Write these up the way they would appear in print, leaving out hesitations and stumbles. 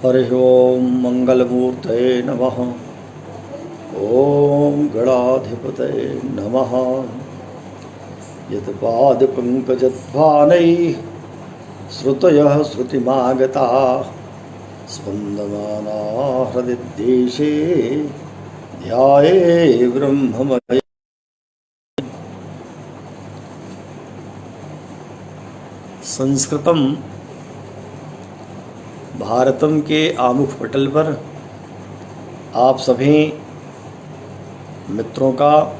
हरि ओम मंगलमूर्तये नमः। ओम गणाधिपतये नमः। यत्पादपङ्कजध्वानैः श्रुतयः श्रुतिमागताः स्पन्दमाना हृदिदेशे ध्याये ब्रह्ममय। संस्कृतम भारतम के आमुख पटल पर आप सभी मित्रों का,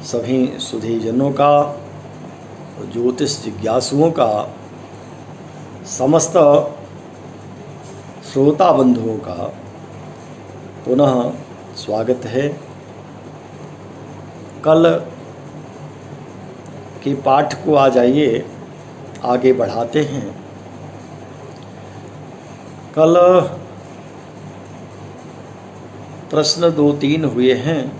सभी सुधीजनों का, ज्योतिष जिज्ञासुओं का, समस्त श्रोता बंधुओं का पुनः स्वागत है। कल के पाठ को आ जाइए आगे बढ़ाते हैं। कल प्रश्न 2-3 हुए हैं।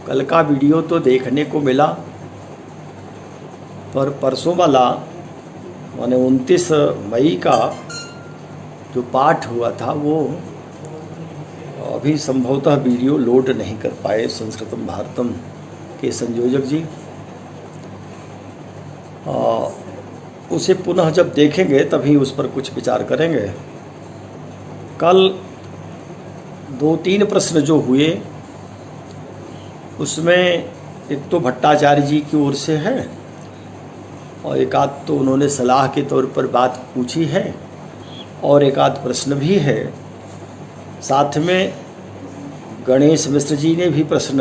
कल का वीडियो तो देखने को मिला, पर परसों वाला माने 29 मई का जो पाठ हुआ था वो अभी संभवतः वीडियो लोड नहीं कर पाए संस्कृतम भारतम के संयोजक जी। उसे पुनः जब देखेंगे तभी उस पर कुछ विचार करेंगे। कल 2-3 प्रश्न जो हुए उसमें एक तो भट्टाचार्य जी की ओर से है और एक आध तो उन्होंने सलाह के तौर पर बात पूछी है और एक आध प्रश्न भी है। साथ में गणेश मिश्र जी ने भी प्रश्न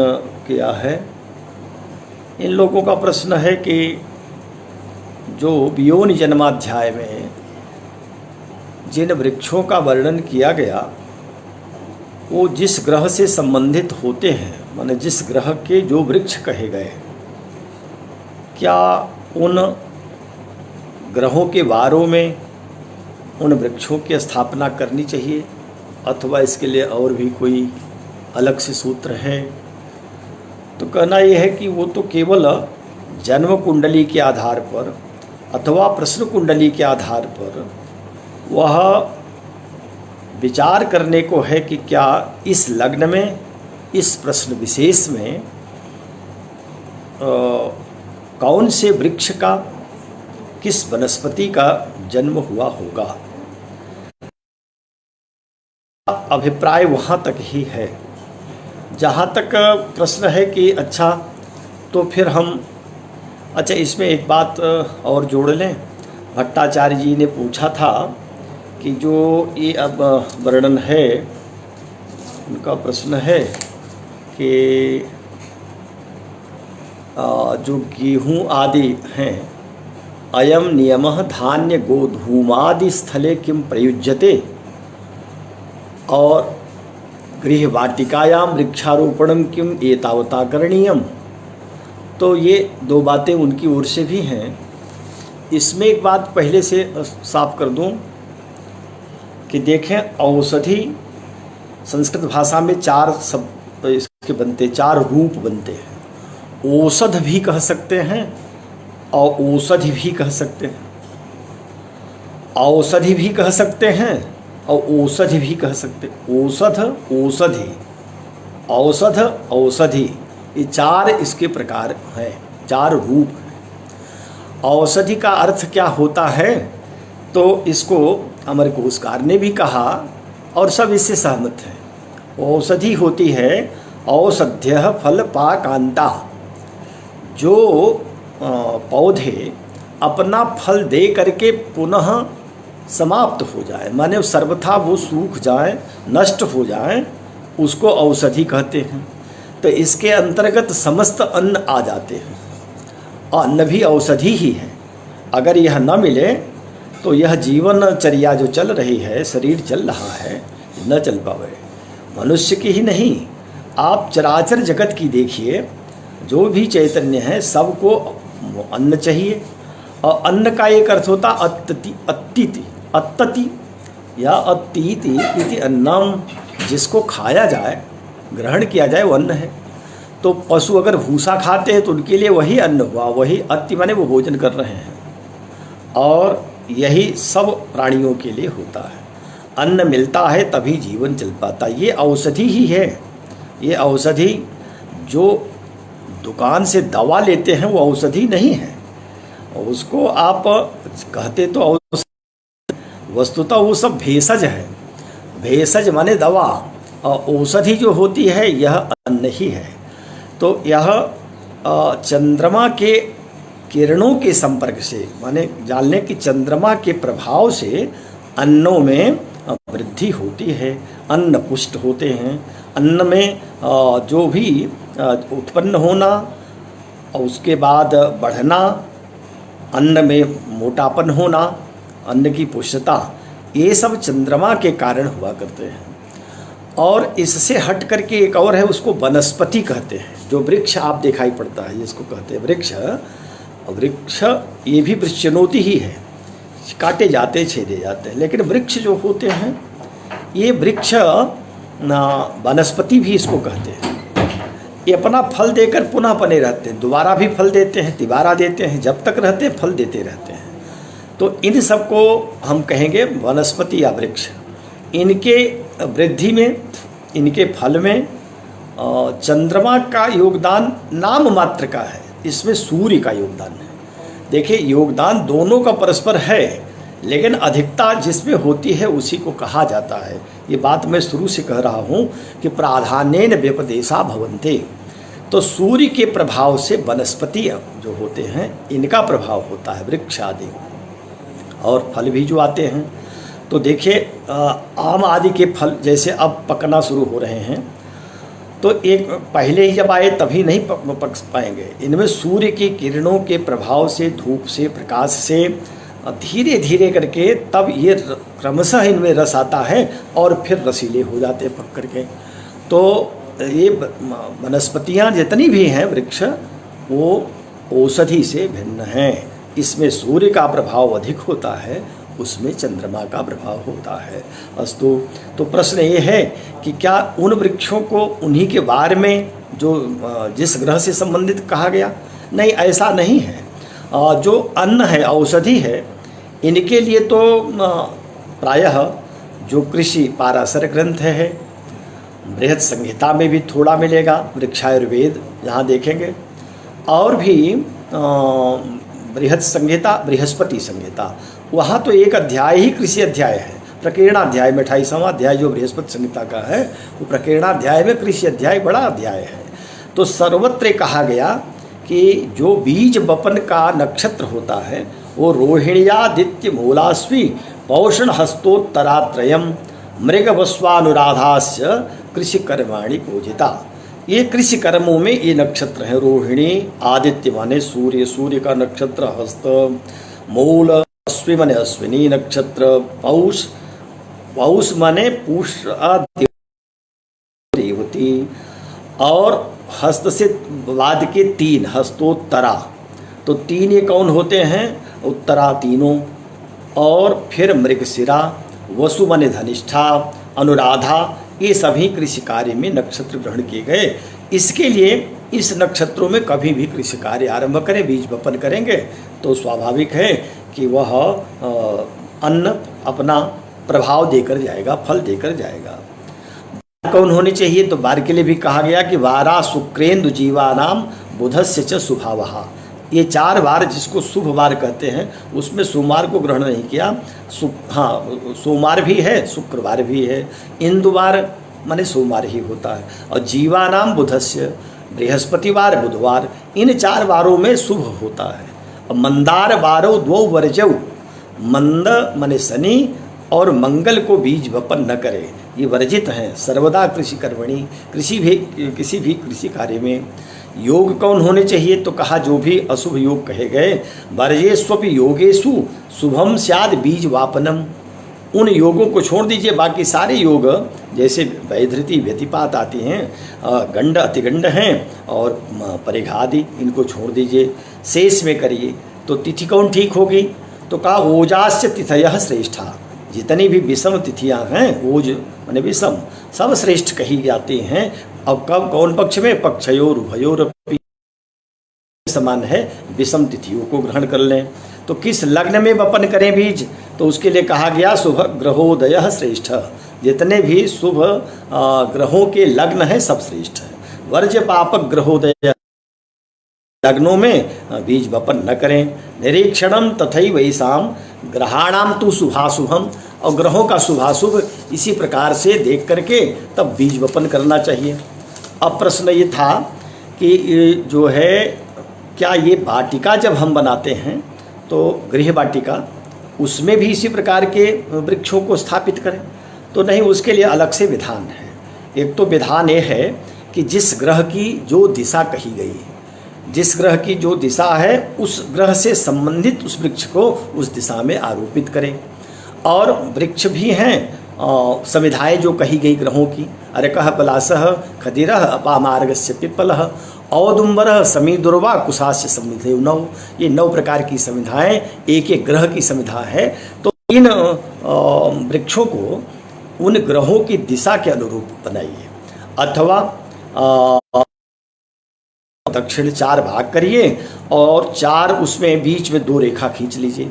किया है। इन लोगों का प्रश्न है कि जो वियोनि जन्माध्याय में जिन वृक्षों का वर्णन किया गया वो जिस ग्रह से संबंधित होते हैं, माने जिस ग्रह के जो वृक्ष कहे गए, क्या उन ग्रहों के वारों में उन वृक्षों की स्थापना करनी चाहिए अथवा इसके लिए और भी कोई अलग से सूत्र है? तो कहना यह है कि वो तो केवल जन्म कुंडली के आधार पर अथवा प्रश्न कुंडली के आधार पर वह विचार करने को है कि क्या इस लग्न में, इस प्रश्न विशेष में कौन से वृक्ष का, किस वनस्पति का जन्म हुआ होगा। अभिप्राय वहाँ तक ही है। जहाँ तक प्रश्न है कि अच्छा तो फिर हम इसमें एक बात और जोड़ लें। भट्टाचार्य जी ने पूछा था कि जो ये अब वर्णन है, उनका प्रश्न है कि जो गेहूँ आदि हैं, अयम नियमः धान्य गोधूमादि स्थले किम प्रयुज्यते और गृहवाटिकायां वृक्षारोपणम किम एतावता करणीयम। तो ये 2 बातें उनकी ओर से भी हैं। इसमें एक बात पहले से साफ कर दूं कि देखें, औषधि संस्कृत भाषा में 4 शब्द इसके बनते, 4 रूप बनते हैं। औषध भी कह सकते हैं और औषधि भी कह सकते हैं, औषधि भी कह सकते हैं और औषधि भी कह सकते हैं। औषध, औषधि, औषध, औषधि, ये 4 इसके प्रकार हैं, 4 रूप हैं। औषधि का अर्थ क्या होता है तो इसको अमरकोशकार ने भी कहा और सब इससे सहमत हैं। औषधि होती है औषध्यः फल पाकांता, जो पौधे अपना फल दे करके पुनः समाप्त हो जाए, माने सर्वथा वो सूख जाए, नष्ट हो जाए, उसको औषधि कहते हैं। तो इसके अंतर्गत समस्त अन्न आ जाते हैं। अन्न भी औषधि ही है। अगर यह न मिले तो यह जीवनचर्या जो चल रही है, शरीर चल रहा है, न चल पावे। मनुष्य की ही नहीं, आप चराचर जगत की देखिए, जो भी चैतन्य है सबको अन्न चाहिए। और अन्न का एक अर्थ होता अत्ति, अत्तिति, अत्तति या अत्तीति इति अन्नम, जिसको खाया जाए, ग्रहण किया जाए, वो अन्न है। तो पशु अगर भूसा खाते हैं तो उनके लिए वही अन्न हुआ, वही अत्ति माने वो भोजन कर रहे हैं। और यही सब प्राणियों के लिए होता है। अन्न मिलता है तभी जीवन चल पाता। ये औषधि ही है। ये औषधि जो दुकान से दवा लेते हैं वो औषधि नहीं है। उसको आप कहते तो औषधि, वस्तुतः वो सब भेषज है। भेषज माने दवा, और औषधि जो होती है यह अन्न ही है। तो यह चंद्रमा के किरणों के संपर्क से, माने जान लें कि चंद्रमा के प्रभाव से अन्नों में वृद्धि होती है, अन्न पुष्ट होते हैं। अन्न में जो भी उत्पन्न होना और उसके बाद बढ़ना, अन्न में मोटापन होना, अन्न की पुष्टता, ये सब चंद्रमा के कारण हुआ करते हैं। और इससे हट करके एक और है, उसको वनस्पति कहते हैं। जो वृक्ष आप दिखाई पड़ता है जिसको कहते हैं वृक्ष, वृक्ष ये भी वृक्षनोति ही है, काटे जाते छेदे जाते हैं। लेकिन वृक्ष जो होते हैं ये वृक्ष वनस्पति भी इसको कहते हैं। ये अपना फल देकर पुनः बने रहते हैं, दोबारा भी फल देते हैं, तिबारा देते हैं, जब तक रहते हैं फल देते रहते हैं। तो इन सबको हम कहेंगे वनस्पति या वृक्ष। इनके वृद्धि में, इनके फल में चंद्रमा का योगदान नाम मात्र का है, इसमें सूर्य का योगदान है। देखिए, योगदान दोनों का परस्पर है, लेकिन अधिकता जिसमें होती है उसी को कहा जाता है। ये बात मैं शुरू से कह रहा हूँ कि प्राधान्येन व्यपदेशा भवन्ते। तो सूर्य के प्रभाव से वनस्पति जो होते हैं इनका प्रभाव होता है, वृक्ष आदि, और फल भी जो आते हैं। तो देखिए, आम आदि के फल जैसे अब पकना शुरू हो रहे हैं, तो एक पहले ही जब आए तभी नहीं पक पाएंगे। इनमें सूर्य की किरणों के प्रभाव से, धूप से, प्रकाश से धीरे धीरे करके तब ये क्रमशः इनमें रस आता है और फिर रसीले हो जाते हैं पक करके। तो ये वनस्पतियाँ जितनी भी हैं, वृक्ष, वो औषधि से भिन्न हैं। इसमें सूर्य का प्रभाव अधिक होता है, उसमें चंद्रमा का प्रभाव होता है। अस्तु, तो प्रश्न ये है कि क्या उन वृक्षों को उन्हीं के वार में जो जिस ग्रह से संबंधित कहा गया? नहीं, ऐसा नहीं है। जो अन्न है, औषधि है, इनके लिए तो प्रायः जो कृषि पाराशर ग्रंथ है, बृहद संहिता में भी थोड़ा मिलेगा, वृक्षायुर्वेद यहाँ देखेंगे, और भी बृहद संहिता, बृहस्पति संहिता, वहाँ तो एक अध्याय ही कृषि अध्याय है, प्रकीर्णाध्याय में 28वां अध्याय जो बृहस्पति संहिता का है, वो प्रकीर्णाध्याय में कृषि अध्याय बड़ा अध्याय है। तो सर्वत्र कहा गया कि जो बीज बपन का नक्षत्र होता है वो रोहिण्यादित्य मूलास्वी पौषण हस्तोत्तरात्रयम मृगवस्वानुराधास्य कृषि कर्माणि पूजिता। ये कृषि कर्मों में ये नक्षत्र हैं। रोहिणी, आदित्य माने सूर्य, सूर्य का नक्षत्र हस्त, मूल, अश्वि माने अश्विनी नक्षत्र, पौष, पौष माने पूषा देवती, और हस्त से बाद के 3 हस्तोत्तरा, तो 3 ये कौन होते हैं? उत्तरा तीनों। और फिर मृगशिरा, वसु माने धनिष्ठा, अनुराधा, ये सभी कृषि कार्य में नक्षत्र ग्रहण किए गए। इसके लिए इस नक्षत्रों में कभी भी कृषि कार्य आरंभ करें, बीज बपन करेंगे तो स्वाभाविक है कि वह अन्न अपना प्रभाव देकर जाएगा, फल देकर जाएगा। कौन होने चाहिए? तो वार के लिए भी कहा गया कि वारा शुक्रेंदु जीवानाम बुधस्य च शुभावहा। ये 4 वार जिसको शुभ वार कहते हैं, उसमें सोमवार को ग्रहण नहीं किया। हाँ, सोमवार भी है, शुक्रवार भी है, इंदुवार माने सोमवार ही होता है, और जीवानाम बुधस्य, बृहस्पतिवार, बुधवार, इन 4 वारों में शुभ होता है। और मंदार वारो 2 वर्जौ, मंद माने शनि और मंगल को बीज वपन न करे, ये वर्जित हैं सर्वदा कृषि कर्मणि, किसी भी कृषि कार्य में। योग कौन होने चाहिए? तो कहा जो भी अशुभ योग कहे गए, वर्जेष्वपि योगेषु शुभम स्याद बीज वापनम, उन योगों को छोड़ दीजिए, बाकी सारे योग जैसे वैधृति व्यतिपात आती हैं, गंड अतिगंड हैं और परिघादि, इनको छोड़ दीजिए, शेष में करिए। तो तिथि कौन ठीक होगी? तो कहा ओजास्य तिथयः श्रेष्ठा, जितनी भी विषम तिथियां हैं, ओज माने विषम, सब श्रेष्ठ कही जाती हैं। अब कब कौन पक्ष में? पक्षयोर उभयोर समान है, विषम तिथियों को ग्रहण कर लें। तो किस लग्न में वपन करें बीज, तो उसके लिए कहा गया शुभ ग्रहोदय श्रेष्ठ। जितने भी शुभ ग्रहों के लग्न है सब श्रेष्ठ है। वर्ज्य पापक ग्रहोदय लग्नों में बीज वपन न करें। निरीक्षणम तथैव वैसाम ग्रहाणाम तु शुभाशुभम, और ग्रहों का शुभाशुभ इसी प्रकार से देख करके तब बीज वपन करना चाहिए। अब प्रश्न ये था कि जो है क्या ये वाटिका जब हम बनाते हैं तो गृह वाटिका उसमें भी इसी प्रकार के वृक्षों को स्थापित करें, तो नहीं, उसके लिए अलग से विधान है। एक तो विधान ये है कि जिस ग्रह की जो दिशा कही गई है, जिस ग्रह की जो दिशा है उस ग्रह से संबंधित उस वृक्ष को उस दिशा में आरोपित करें। और वृक्ष भी हैं समिधाएँ जो कही गई ग्रहों की, अरकः पलासः खदिरः अपामार्गस्य पिप्पलः औदुम्बरः समीदुर्वा कुशास्य समिधेव नौ। ये 9 प्रकार की समिधाएँ एक एक ग्रह की समिधा है। तो इन वृक्षों को उन ग्रहों की दिशा के अनुरूप बनाइए, अथवा दक्षिण 4 भाग करिए और 4 उसमें बीच में 2 रेखा खींच लीजिए,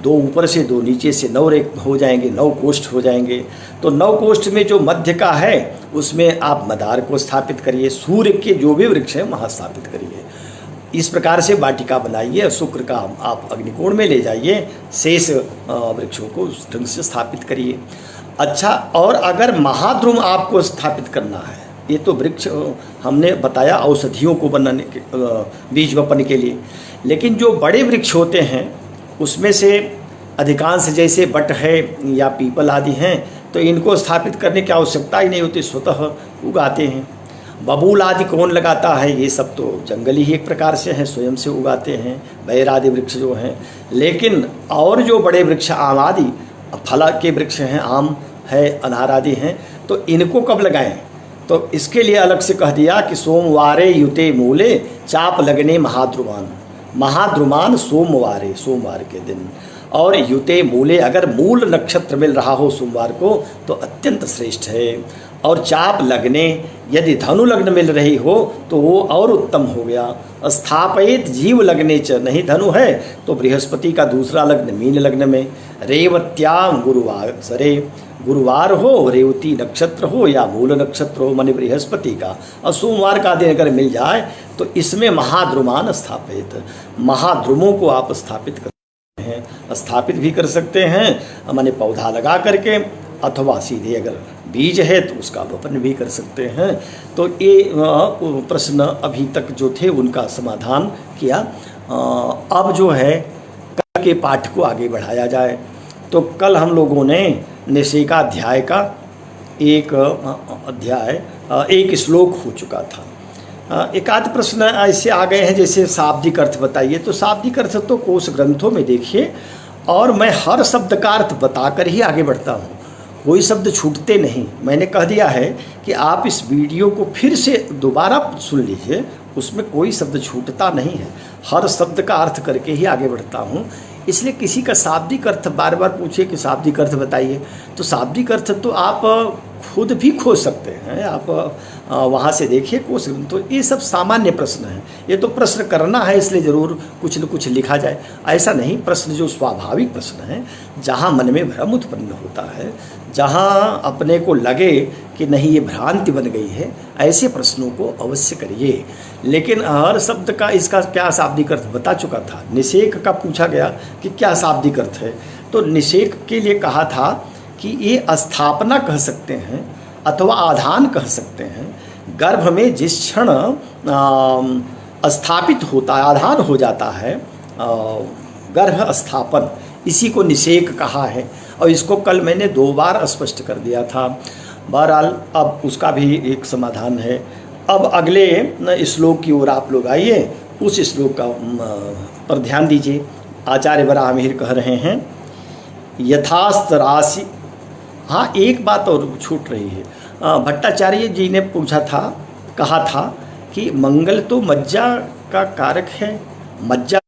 2 ऊपर से 2 नीचे से, 9 हो जाएंगे, 9 कोष्ठ हो जाएंगे। तो 9 कोष्ठ में जो मध्य का है उसमें आप मदार को स्थापित करिए, सूर्य के जो भी वृक्ष हैं वहाँ स्थापित करिए। इस प्रकार से वाटिका बनाइए। शुक्र का आप अग्निकोण में ले जाइए, शेष वृक्षों को उस ढंग से स्थापित करिए। अच्छा, और अगर महाद्रुम आपको स्थापित करना है, ये तो वृक्ष हमने बताया औषधियों को बनाने के बीज वपन के लिए, लेकिन जो बड़े वृक्ष होते हैं उसमें से अधिकांश जैसे बट है या पीपल आदि हैं, तो इनको स्थापित करने की आवश्यकता ही नहीं होती, स्वतः उगाते हैं। बबूल आदि कौन लगाता है, ये सब तो जंगली ही एक प्रकार से हैं, स्वयं से उगाते हैं, बैर आदि वृक्ष जो हैं। लेकिन और जो बड़े वृक्ष आम आदि फल के वृक्ष हैं, आम है, अनार आदि हैं, तो इनको कब लगाएं, तो इसके लिए अलग से कह दिया कि सोमवारे युते मूले चाप लगने महाद्रुमान। महाद्रुमान सोमवारे, सोमवार के दिन, और युते मूले, अगर मूल नक्षत्र मिल रहा हो सोमवार को तो अत्यंत श्रेष्ठ है। और चाप लगने, यदि धनु लग्न मिल रही हो तो वो और उत्तम हो गया। स्थापित जीव लगने च, नहीं धनु है तो बृहस्पति का दूसरा लग्न मीन लग्न में। रेवत्याम गुरुवार सरे, गुरुवार हो, रेवती नक्षत्र हो या मूल नक्षत्र हो मन बृहस्पति का, और सोमवार का दिन अगर मिल जाए तो इसमें महाद्रुमान स्थापित, महाद्रुमों को आप स्थापित कर सकते हैं। स्थापित भी कर सकते हैं माने पौधा लगा करके, अथवा सीधे अगर बीज है तो उसका वपन भी कर सकते हैं। तो ये प्रश्न अभी तक जो थे उनका समाधान किया। अब जो है कल के पाठ को आगे बढ़ाया जाए। तो कल हम लोगों ने निषेका अध्याय का एक अध्याय, एक श्लोक हो चुका था। एक आध प्रश्न ऐसे आ गए हैं जैसे शाब्दिक अर्थ बताइए, तो शाब्दिक अर्थ तो कोश ग्रंथों में देखिए, और मैं हर शब्द का अर्थ बताकर ही आगे बढ़ता हूँ, कोई शब्द छूटते नहीं। मैंने कह दिया है कि आप इस वीडियो को फिर से दोबारा सुन लीजिए, उसमें कोई शब्द छूटता नहीं है, हर शब्द का अर्थ करके ही आगे बढ़ता हूँ। इसलिए किसी का शाब्दिक अर्थ बार बार पूछे कि शाब्दिक अर्थ बताइए, तो शाब्दिक अर्थ तो आप खुद भी खोज सकते हैं, आप वहाँ से देखिए कोश। तो ये सब सामान्य प्रश्न हैं, ये तो प्रश्न करना है इसलिए ज़रूर कुछ न कुछ लिखा जाए, ऐसा नहीं। प्रश्न जो स्वाभाविक प्रश्न हैं, जहाँ मन में भ्रम उत्पन्न होता है, जहाँ अपने को लगे कि नहीं ये भ्रांति बन गई है, ऐसे प्रश्नों को अवश्य करिए। लेकिन हर शब्द का इसका क्या शाब्दिक अर्थ बता चुका था। निषेक का पूछा गया कि क्या शाब्दिक अर्थ है, तो निषेक के लिए कहा था कि ये स्थापना कह सकते हैं अथवा आधान कह सकते हैं। गर्भ में जिस क्षण स्थापित होता है, आधान हो जाता है, गर्भ स्थापन, इसी को निषेक कहा है। और इसको कल मैंने 2 बार स्पष्ट कर दिया था। बहरहाल अब उसका भी एक समाधान है। अब अगले श्लोक की ओर आप लोग आइए, उस श्लोक का पर ध्यान दीजिए। आचार्य वराहमिहिर कह रहे हैं यथास्थ राशि। हाँ, एक बात और छूट रही है। भट्टाचार्य जी ने पूछा था, कहा था कि मंगल तो मज्जा का कारक है। मज्जा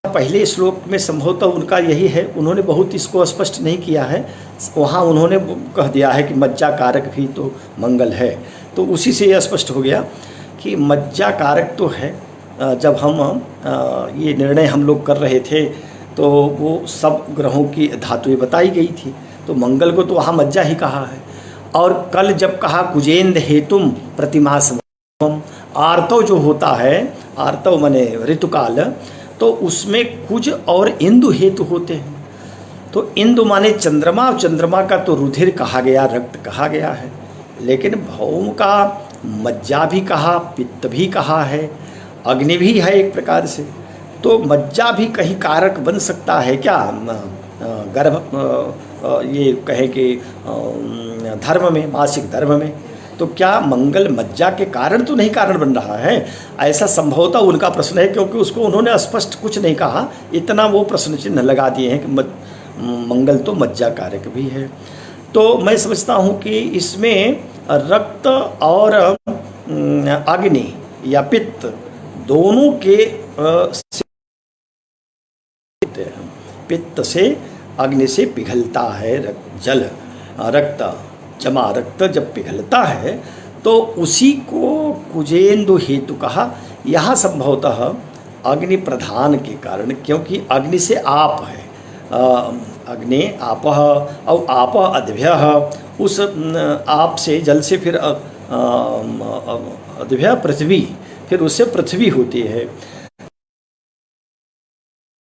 पहले श्लोक में संभवतः उनका यही है, उन्होंने बहुत इसको स्पष्ट नहीं किया है। वहाँ उन्होंने कह दिया है कि मज्जा कारक भी तो मंगल है, तो उसी से यह स्पष्ट हो गया कि मज्जा कारक तो है, जब हम ये निर्णय हम लोग कर रहे थे तो वो सब ग्रहों की धातुएं बताई गई थी। तो मंगल को तो वहाँ मज्जा ही कहा है। और कल जब कहा कुजेंद हेतुम प्रतिमा समम, आर्तव जो होता है, आर्तव माने ऋतुकाल, तो उसमें कुज और इंदु हेतु होते हैं। तो इंदु माने चंद्रमा, चंद्रमा का तो रुधिर कहा गया, रक्त कहा गया है, लेकिन भौम का मज्जा भी कहा, पित्त भी कहा है, अग्नि भी है एक प्रकार से। तो मज्जा भी कहीं कारक बन सकता है क्या गर्भ, ये कहें कि धर्म में, मासिक धर्म में? तो क्या मंगल मज्जा के कारण तो नहीं कारण बन रहा है? ऐसा संभवतः उनका प्रश्न है, क्योंकि उसको उन्होंने स्पष्ट कुछ नहीं कहा, इतना वो प्रश्न चिन्ह लगा दिए हैं कि मंगल तो मज्जा कारक भी है। तो मैं समझता हूँ कि इसमें रक्त और अग्नि या पित्त दोनों के पित्त से, अग्नि से पिघलता है जल, रक्त जमा रक्त जब पिघलता है तो उसी को कुजेंदु हेतु कहा। यह संभवतः अग्नि प्रधान के कारण, क्योंकि अग्नि से आप है, अग्नि आपः और आपः अद्भ्यः, उस आप से जल से फिर अद्भ्य पृथ्वी, फिर उससे पृथ्वी होती है।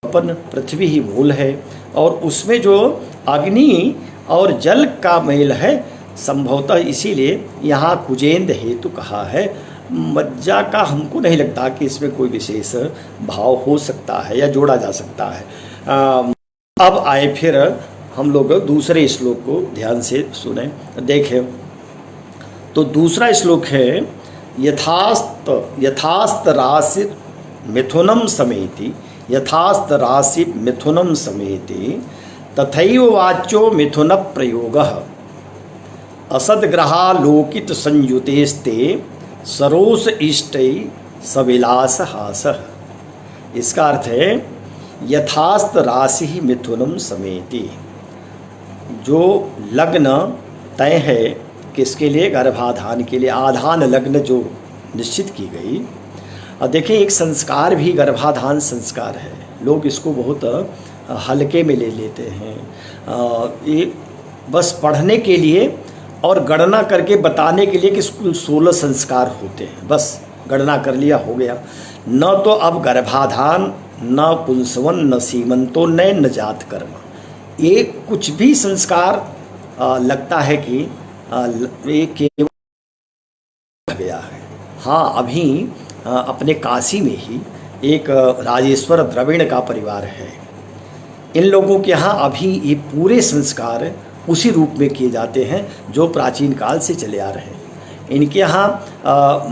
अपन पृथ्वी ही मूल है और उसमें जो अग्नि और जल का मेल है, संभवतः इसीलिए यहाँ कुजेंद हेतु कहा है। मज्जा का हमको नहीं लगता कि इसमें कोई विशेष भाव हो सकता है या जोड़ा जा सकता है। अब आए फिर हम लोग दूसरे श्लोक को ध्यान से सुने, देखें। तो दूसरा श्लोक है यथास्त राशि मिथुनम समेति, यथास्त राशि मिथुनम समेति तथैव वाच्यो मिथुन प्रयोगः असद्ग्रहा लोकित संयुतेस्ते सरोस इष्टै सविलास हासः। इसका अर्थ है यथास्त राशि ही मिथुनम समेति, जो लग्न तय है किसके लिए? गर्भाधान के लिए, आधान लग्न जो निश्चित की गई। और देखें, एक संस्कार भी गर्भाधान संस्कार है, लोग इसको बहुत हल्के में ले लेते हैं। ये बस पढ़ने के लिए और गणना करके बताने के लिए कि कुल 16 संस्कार होते हैं, बस गणना कर लिया हो गया। न तो अब गर्भाधान, न पुंसवन, न सीमंतो, न जात कर्म, ये कुछ भी संस्कार लगता है कि ये केवल गया है। हाँ, अभी अपने काशी में ही एक राजेश्वर द्रविड़ का परिवार है, इन लोगों के यहाँ अभी ये पूरे संस्कार उसी रूप में किए जाते हैं जो प्राचीन काल से चले आ रहे हैं। इनके यहाँ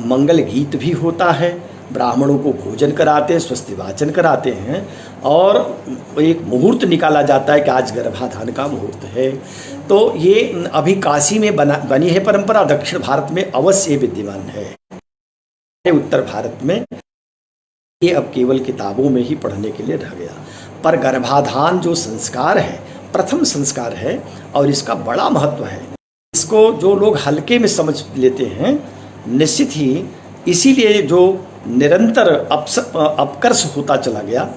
मंगल गीत भी होता है, ब्राह्मणों को भोजन कराते हैं, स्वस्ति वाचन कराते हैं, और एक मुहूर्त निकाला जाता है कि आज गर्भाधान का मुहूर्त है। तो ये अभी काशी में बनी है परंपरा, दक्षिण भारत में अवश्य विद्यमान है, उत्तर भारत में ये अब केवल किताबों में ही पढ़ने के लिए रह गया। पर गर्भाधान जो संस्कार है, प्रथम संस्कार है और इसका बड़ा महत्व है। इसको जो लोग हल्के में समझ लेते हैं, निश्चित ही इसीलिए जो निरंतर अपकर्ष होता चला गया,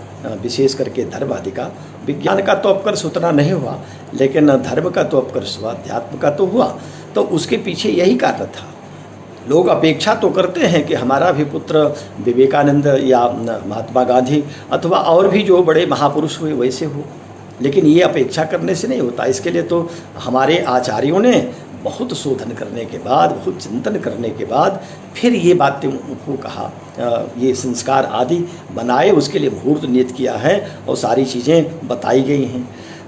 विशेष करके धर्म आदि का। विज्ञान का तो अपकर्ष उतना नहीं हुआ, लेकिन धर्म का तो अपकर्ष हुआ, अध्यात्म का तो हुआ। तो उसके पीछे यही कारण था। लोग अपेक्षा तो करते हैं कि हमारा भी पुत्र विवेकानंद या महात्मा गांधी अथवा और भी जो बड़े महापुरुष हुए वैसे हो, लेकिन ये अपेक्षा करने से नहीं होता। इसके लिए तो हमारे आचार्यों ने बहुत शोधन करने के बाद, बहुत चिंतन करने के बाद फिर ये बातें उनको कहा, ये संस्कार आदि बनाए, उसके लिए मुहूर्त नियत किया है और सारी चीज़ें बताई गई हैं।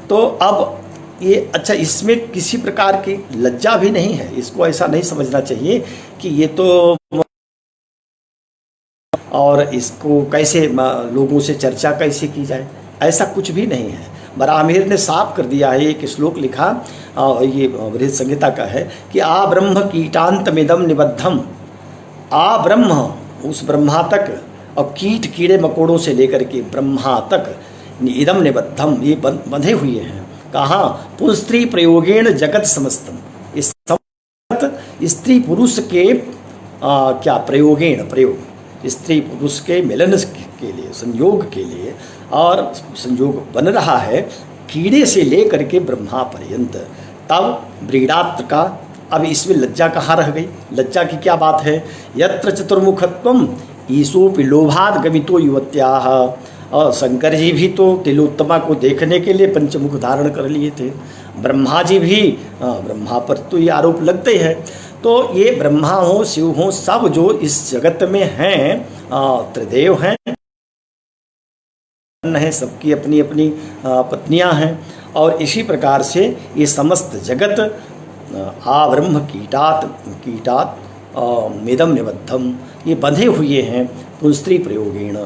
तो अब ये अच्छा, इसमें किसी प्रकार की लज्जा भी नहीं है। इसको ऐसा नहीं समझना चाहिए कि ये तो, और इसको कैसे लोगों से चर्चा कैसे की जाए, ऐसा कुछ भी नहीं है। बराहमिहिर ने साफ कर दिया है, एक श्लोक लिखा, ये बृहद संहिता का है कि आ ब्रह्म कीटांतमिदम निबद्धम, आ ब्रह्म उस ब्रह्मा तक, और कीट कीड़े मकोड़ों से लेकर के ब्रह्मा तक इदम निबद्धम, ये बंधे हुए हैं। कहाँ? पुंस्त्री प्रयोगेण जगत समस्तम, इस स्त्री पुरुष के क्या प्रयोगेण, प्रयोग स्त्री पुरुष के मिलन के लिए, संयोग के लिए, और संयोग बन रहा है कीड़े से लेकर के ब्रह्मा पर्यंत। तब व्रीडात्र का, अब इसमें लज्जा कहाँ रह गई? लज्जा की क्या बात है? यत्र चतुर्मुखत्वम ईशोपि लोभाद गमितो युवत्याः। और शंकर जी भी तो तिलोत्तमा को देखने के लिए पंचमुख धारण कर लिए थे। ब्रह्मा जी भी, ब्रह्मा पर तो ये आरोप लगते हैं। तो ये ब्रह्मा हो, शिव हो, सब जो इस जगत में हैं, त्रिदेव हैं, सबकी अपनी अपनी पत्नियां हैं। और इसी प्रकार से ये समस्त जगत ब्रह्म कीटात मेदम निबद्धम, ये बंधे हुए हैं पुंस्त्री प्रयोगेण।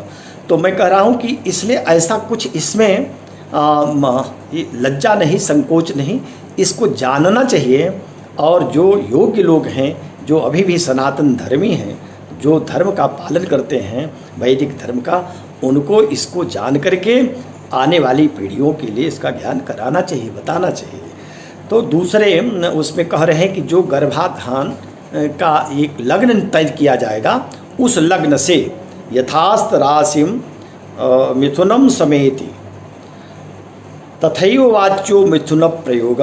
तो मैं कह रहा हूँ कि इसलिए ऐसा कुछ इसमें ये लज्जा नहीं, संकोच नहीं, इसको जानना चाहिए। और जो योग्य लोग हैं, जो अभी भी सनातन धर्मी हैं, जो धर्म का पालन करते हैं, वैदिक धर्म का, उनको इसको जान करके आने वाली पीढ़ियों के लिए इसका ज्ञान कराना चाहिए, बताना चाहिए। तो दूसरे उसमें कह रहे हैं कि जो गर्भाधान का एक लग्न तय किया जाएगा, उस लग्न से यथास्त राशिम मिथुनम समेति तथैव वाच्यो मिथुन प्रयोग।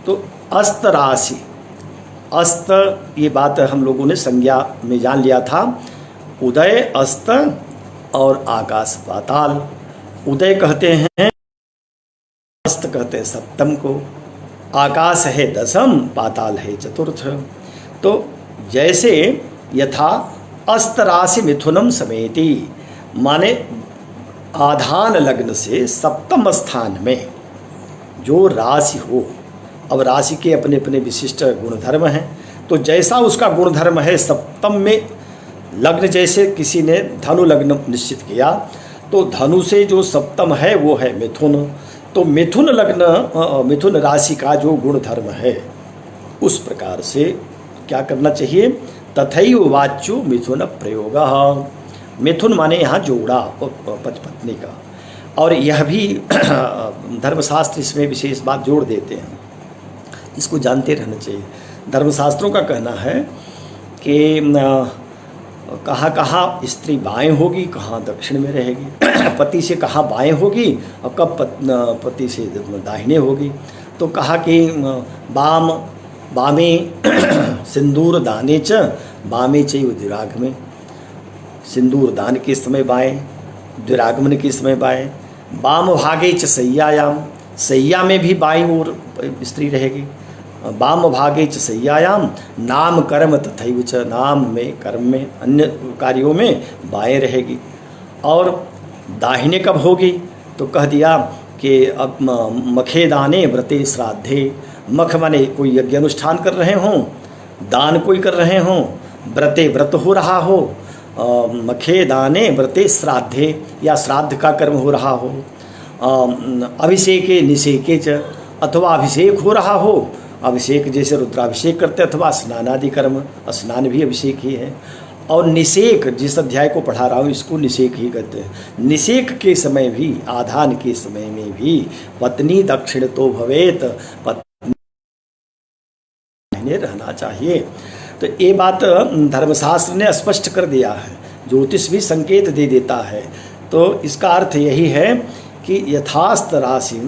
तो अस्त राशि, अस्त, ये बात हम लोगों ने संज्ञा में जान लिया था। उदय, अस्त और आकाश पाताल। उदय कहते हैं, अस्त कहते हैं सप्तम को, आकाश है दसम, पाताल है चतुर्थ। तो जैसे यथा अस्त राशि मिथुनम समेति, माने आधान लग्न से सप्तम स्थान में जो राशि हो, अब राशि के अपने अपने विशिष्ट गुणधर्म हैं। तो जैसा उसका गुणधर्म है, सप्तम में लग्न, जैसे किसी ने धनु लग्न निश्चित किया, तो धनु से जो सप्तम है वो है मिथुन। तो मिथुन लग्न, मिथुन राशि का जो गुणधर्म है, उस प्रकार से क्या करना चाहिए? तथैव वाच्यो मिथुन प्रयोग। मिथुन माने यहाँ जोड़ा, पत्नी का। और यह भी धर्मशास्त्र इसमें विशेष बात जोड़ देते हैं, इसको जानते रहना चाहिए। धर्मशास्त्रों का कहना है कि कहाँ कहाँ स्त्री बाएं होगी, कहाँ दक्षिण में रहेगी, पति से कहाँ बाएं होगी और कब पति से दाहिने होगी। तो कहा कि बामे सिंदूर दाने च बामे चैव द्विरागमे, सिंदूर दान के समय बाएं, द्विरागमन के समय बाएं। बाम भागे च सय्यायाम, सैया में भी बाईं ओर स्त्री रहेगी। वाम भागे च सय्यायाम नाम कर्म तथैव च, नाम में, कर्म में, अन्य कार्यों में बाएं रहेगी। और दाहिने कब होगी? तो कह दिया कि अब मखे दाने व्रते श्राद्धे, मख माने कोई यज्ञ अनुष्ठान कर रहे हों, दान कोई कर रहे हों, व्रते व्रत हो रहा हो, मखे दाने व्रते श्राद्धे, या श्राद्ध का कर्म हो रहा हो, अभिषेके निषेके च, अथवा अभिषेक हो रहा हो, अभिषेक जैसे रुद्राभिषेक करते, अथवा स्नानादि कर्म, स्नान भी अभिषेक ही है। और निषेक, जिस अध्याय को पढ़ा रहा हूँ इसको निषेक ही कहते हैं। निषेक के समय भी, आधान के समय में भी पत्नी दक्षिण तो भवेत, पत्नी रहना चाहिए। तो ये बात धर्मशास्त्र ने स्पष्ट कर दिया है, ज्योतिष भी संकेत दे देता है। तो इसका अर्थ यही है कि यथास्त राशि,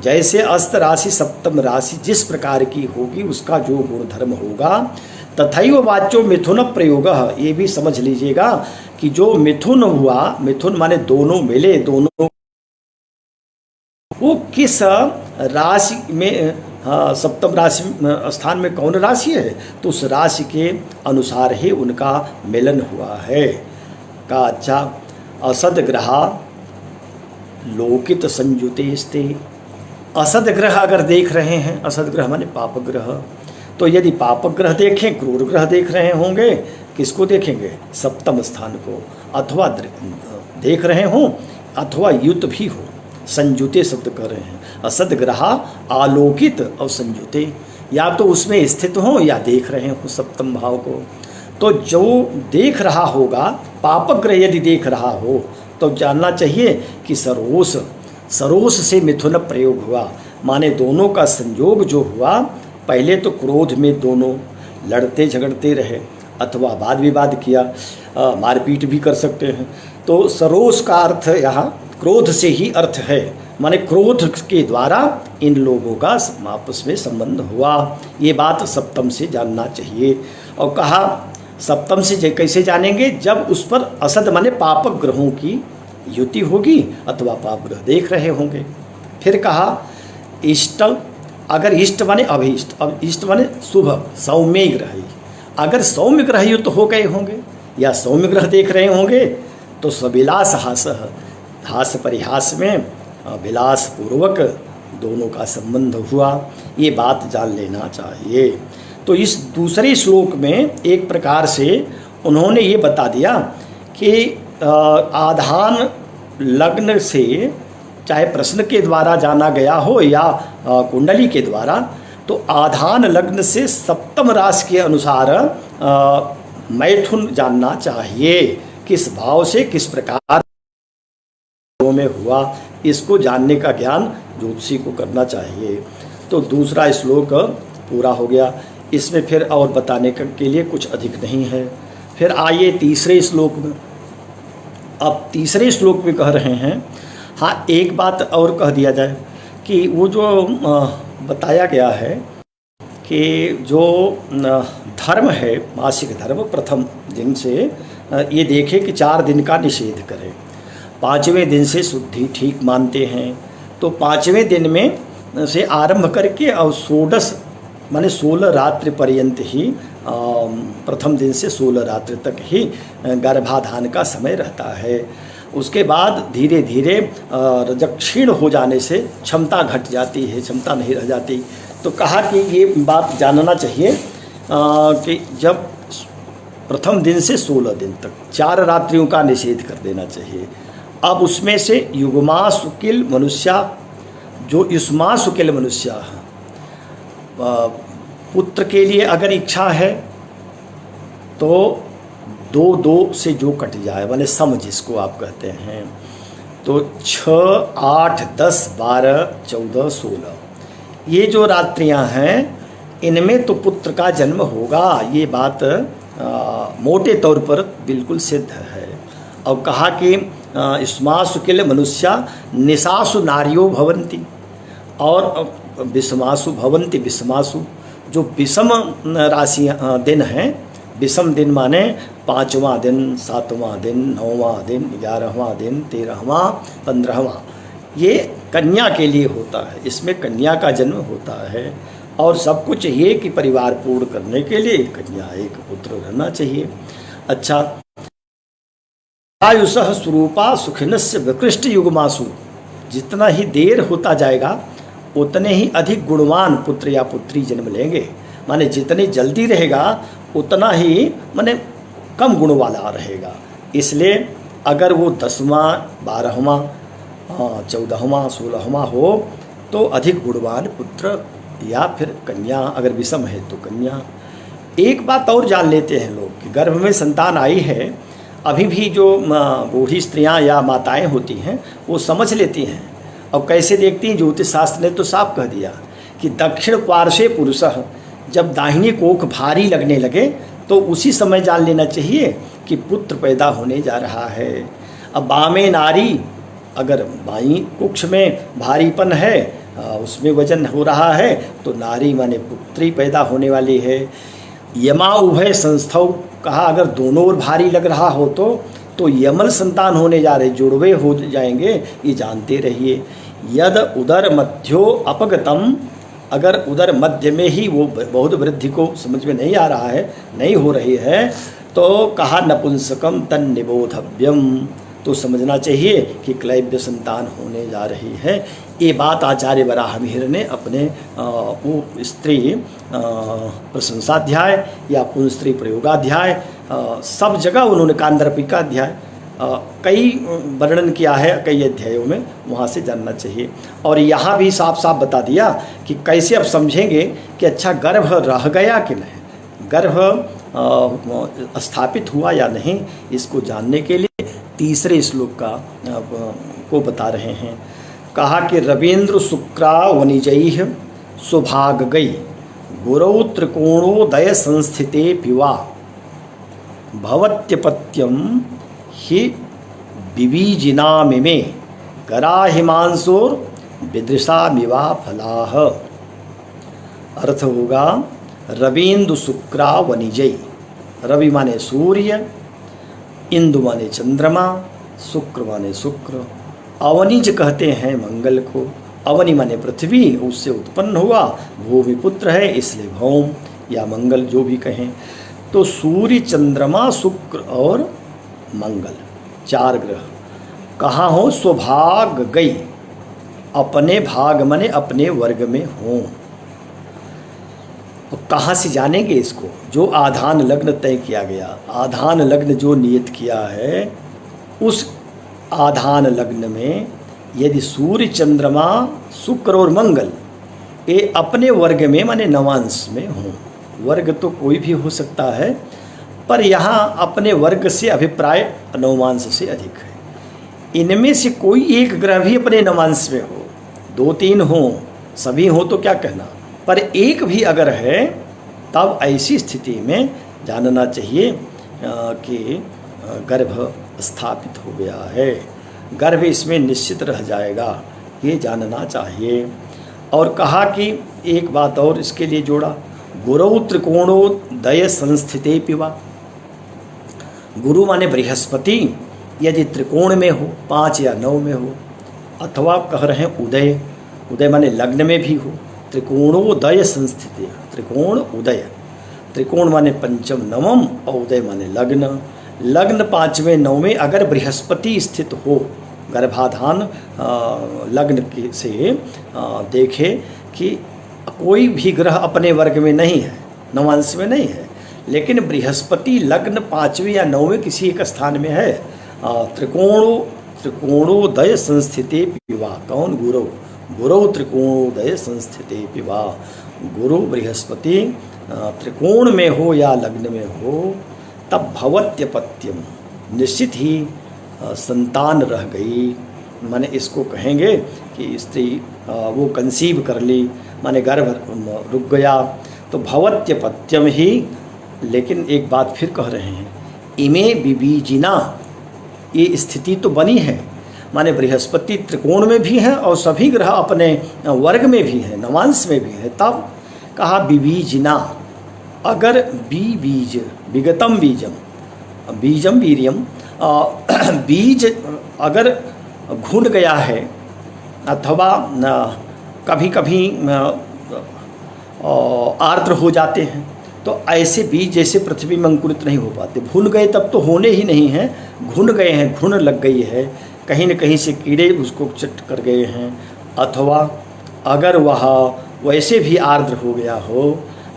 जैसे अस्त राशि सप्तम राशि जिस प्रकार की होगी, उसका जो गुणधर्म होगा, तथैव वाच्यो मिथुन प्रयोग। ये भी समझ लीजिएगा कि जो मिथुन हुआ, मिथुन माने दोनों मिले, दोनों, वो किस राशि में, सप्तम राशि स्थान में कौन राशि है, तो उस राशि के अनुसार ही उनका मिलन हुआ है। का अच्छा, असद ग्रहा लोकित संयुते स्ते, असद ग्रह अगर देख रहे हैं, असद ग्रह माने पाप ग्रह, तो यदि पाप ग्रह देखें, क्रूर ग्रह देख रहे होंगे, किसको देखेंगे? सप्तम स्थान को। अथवा देख रहे हों, अथवा युत भी हो, संयुते शब्द कर रहे हैं। असद ग्रह आलोकित और संयुते, या तो उसमें स्थित हो या देख रहे हो सप्तम भाव को। तो जो देख रहा होगा, पापग्रह यदि देख रहा हो, तो जानना चाहिए कि सरोस से मिथुन प्रयोग हुआ, माने दोनों का संयोग जो हुआ, पहले तो क्रोध में दोनों लड़ते झगड़ते रहे, अथवा वाद विवाद किया, मारपीट भी कर सकते हैं। तो सरोष का अर्थ यहाँ क्रोध से ही अर्थ है, माने क्रोध के द्वारा इन लोगों का आपस में संबंध हुआ। ये बात सप्तम से जानना चाहिए। और कहा सप्तम से कैसे जानेंगे, जब उस पर असद माने पापक ग्रहों की युति होगी अथवा पाप ग्रह देख रहे होंगे। फिर कहा इष्ट, अगर इष्ट माने अभीष्ट, अब इष्ट माने शुभ सौम्य ग्रह, अगर सौम्य ग्रह युक्त हो गए होंगे या सौम्य ग्रह देख रहे होंगे तो सविलास हास, हास परिहास में विलास पूर्वक दोनों का संबंध हुआ। ये बात जान लेना चाहिए। तो इस दूसरे श्लोक में एक प्रकार से उन्होंने ये बता दिया कि आधान लग्न से चाहे प्रश्न के द्वारा जाना गया हो या कुंडली के द्वारा, तो आधान लग्न से सप्तम राशि के अनुसार मैथुन जानना चाहिए, किस भाव से किस प्रकार में हुआ, इसको जानने का ज्ञान ज्योतिषी को करना चाहिए। तो दूसरा श्लोक पूरा हो गया। इसमें फिर और बताने के लिए कुछ अधिक नहीं है। फिर आइए तीसरे श्लोक में। अब तीसरे श्लोक में कह रहे हैं, हाँ एक बात और कह दिया जाए कि वो जो बताया गया है कि जो धर्म है मासिक धर्म प्रथम दिन से ये देखे कि 4 दिन का निषेध करें, 5वें दिन से शुद्धि ठीक मानते हैं। तो 5वें दिन में से आरंभ करके और 16 माने 16 रात्रि पर्यंत ही प्रथम दिन से 16 रात्रि तक ही गर्भाधान का समय रहता है। उसके बाद धीरे धीरे जब क्षीण हो जाने से क्षमता घट जाती है, क्षमता नहीं रह जाती। तो कहा कि ये बात जानना चाहिए कि जब प्रथम दिन से 16 दिन तक 4 रात्रियों का निषेध कर देना चाहिए। अब उसमें से युग्मा शुकिल मनुष्य, जो युष्मा शुकिल मनुष्य पुत्र के लिए अगर इच्छा है तो 2-2 से जो कट जाए, माने सम जिसको आप कहते हैं, तो 6, 8, 10, 12, 14, 16 ये जो रात्रियां हैं इनमें तो पुत्र का जन्म होगा। ये बात मोटे तौर पर बिल्कुल सिद्ध है। और कहा कि युष्मा शुकिल मनुष्य निशासु नारियो भवन्ति और विषमासु भवन्ति विषमासु, जो विषम राशियाँ दिन हैं, विषम दिन माने 5वां दिन, 7वां दिन, 9वां दिन, 11वां दिन, 13वां, 15वां, ये कन्या के लिए होता है। इसमें कन्या का जन्म होता है और सबको चाहिए कि परिवार पूर्ण करने के लिए कन्या एक पुत्र रहना चाहिए। अच्छा, आयुषः स्वरूपा सुखिनस्य विकृष्ट युग्मासु, जितना ही देर होता जाएगा उतने ही अधिक गुणवान पुत्र या पुत्री जन्म लेंगे। माने जितनी जल्दी रहेगा उतना ही माने कम गुण वाला रहेगा। इसलिए अगर वो 10वां, 12वां, 14वां, 16वां हो तो अधिक गुणवान पुत्र या फिर कन्या, अगर विषम है तो कन्या। एक बात और जान लेते हैं लोग कि गर्भ में संतान आई है, अभी भी जो बूढ़ी स्त्रियां या माताएं होती हैं वो समझ लेती हैं। और कैसे देखती हैं, ज्योतिष शास्त्र ने तो साफ कह दिया कि दक्षिण पार्श्वे पुरुषः, जब दाहिनी कोख भारी लगने लगे तो उसी समय जान लेना चाहिए कि पुत्र पैदा होने जा रहा है। अब बामे नारी, अगर बाई कुक्ष में भारीपन है, उसमें वजन हो रहा है, तो नारी माने पुत्री पैदा होने वाली है। यमा उभय संस्थौ, कहा अगर दोनों ओर भारी लग रहा हो तो यमल संतान होने जा रहे, जुड़वे हो जाएंगे, ये जानते रहिए। यद उदर मध्यो अपगतम, अगर उदर मध्य में ही वो बहुत वृद्धि को समझ में नहीं आ रहा है, नहीं हो रही है, तो कहा नपुंसकम तन निबोधव्यम, तो समझना चाहिए कि क्लैब्य संतान होने जा रही है। ये बात आचार्य वराहमिहिर ने अपने स्त्री प्रशंसाध्याय या पुंस्त्री प्रयोगाध्याय सब जगह उन्होंने कांदर्पिका अध्याय कई वर्णन किया है, कई अध्यायों में, वहाँ से जानना चाहिए। और यहाँ भी साफ साफ बता दिया कि कैसे अब समझेंगे कि अच्छा गर्भ रह गया कि नहीं, गर्भ स्थापित हुआ या नहीं, इसको जानने के लिए तीसरे श्लोक को बता रहे हैं। कहा कि रवीन्द्र शुक्रा वनिजैः सुभाग गई गुरौ त्रिकोणोदय संस्थिते पिवा भवत्यपत्यम हि विबीजिनामिमे कराहिमांसोर विदृशामिवा फलाह। अर्थ होगा रवींदु शुक्रा वनिजय। रवि माने सूर्य, इंदु माने चंद्रमा, शुक्र माने शुक्र। अवनिज कहते हैं मंगल को। अवनि माने पृथ्वी, उससे उत्पन्न हुआ, भूमि पुत्र है इसलिए भौम या मंगल जो भी कहें। तो सूर्य, चंद्रमा, शुक्र और मंगल 4 ग्रह कहाँ हो? स्वभाग गई, अपने भाग माने अपने वर्ग में हों। तो कहाँ से जानेंगे इसको? जो आधान लग्न तय किया गया, आधान लग्न जो नियत किया है, उस आधान लग्न में यदि सूर्य, चंद्रमा, शुक्र और मंगल ये अपने वर्ग में माने नवांश में हों। वर्ग तो कोई भी हो सकता है, पर यहाँ अपने वर्ग से अभिप्राय नवांश से अधिक है। इनमें से कोई एक ग्रह भी अपने नवांश में हो, 2-3 हो, सभी हो तो क्या कहना, पर एक भी अगर है तब ऐसी स्थिति में जानना चाहिए कि गर्भ स्थापित हो गया है, गर्भ इसमें निश्चित रह जाएगा, ये जानना चाहिए। और कहा कि एक बात और इसके लिए जोड़ा, गुरु त्रिकोणोदय संस्थिते पिवा। गुरु माने बृहस्पति यदि त्रिकोण में हो, 5 या 9 में हो, अथवा कह रहे हैं उदय, उदय माने लग्न में भी हो, त्रिकोणोदय संस्थिति, त्रिकोण उदय, त्रिकोण माने पंचम नवम और उदय माने लग्न। लग्न 5वें 9वें अगर बृहस्पति स्थित हो, गर्भाधान लग्न से देखे कि कोई भी ग्रह अपने वर्ग में नहीं है, नवांश में नहीं है, लेकिन बृहस्पति लग्न 5वें या 9वें किसी एक स्थान में है, त्रिकोणोदय संस्थिते पिवा। कौन? गुरु। गुरु त्रिकोणोदय संस्थिते पिवा। गुरु बृहस्पति त्रिकोण में हो या लग्न में हो, तब भवत्यपत्यम, निश्चित ही संतान रह गई। माने इसको कहेंगे कि स्त्री वो कंसीव कर ली, माने गर्भ रुक गया, तो भवत्यपत्यम ही। लेकिन एक बात फिर कह रहे हैं, इमे विबीजिना, ये स्थिति तो बनी है, माने बृहस्पति त्रिकोण में भी है और सभी ग्रह अपने वर्ग में भी है, नवांश में भी है। तब कहा विबीजिना, अगर बीज विगतम बीजम, बीजम वीर्यम, बीज अगर घुन गया है अथवा कभी कभी आर्द्र हो जाते हैं, तो ऐसे बीज जैसे पृथ्वी में अंकुरित नहीं हो पाते। भुन गए तब तो होने ही नहीं हैं, घुन गए हैं, घुन लग गई है, कहीं न कहीं से कीड़े उसको चट कर गए हैं, अथवा अगर वह वैसे भी आर्द्र हो गया हो,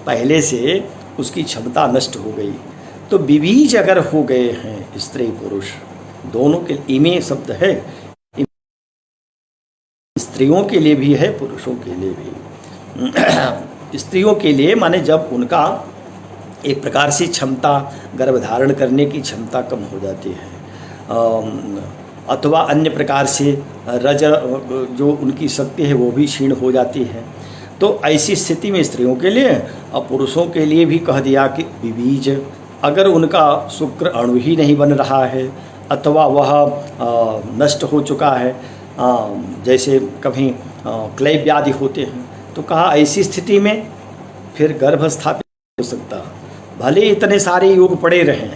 पहले से उसकी क्षमता नष्ट हो गई, तो विबीज अगर हो गए हैं स्त्री पुरुष दोनों के, इमे शब्द है, स्त्रियों के लिए भी है पुरुषों के लिए भी। स्त्रियों के लिए माने जब उनका एक प्रकार से क्षमता, गर्भधारण करने की क्षमता कम हो जाती है, अथवा अन्य प्रकार से रज जो उनकी शक्ति है वो भी क्षीण हो जाती है, तो ऐसी स्थिति में स्त्रियों के लिए और पुरुषों के लिए भी कह दिया कि विबीज, अगर उनका शुक्र अणु ही नहीं बन रहा है अथवा वह नष्ट हो चुका है, जैसे कभी क्लेव व्याधि होते हैं, तो कहा ऐसी स्थिति में फिर गर्भ स्थापित हो सकता, भले इतने सारे योग पड़े रहें,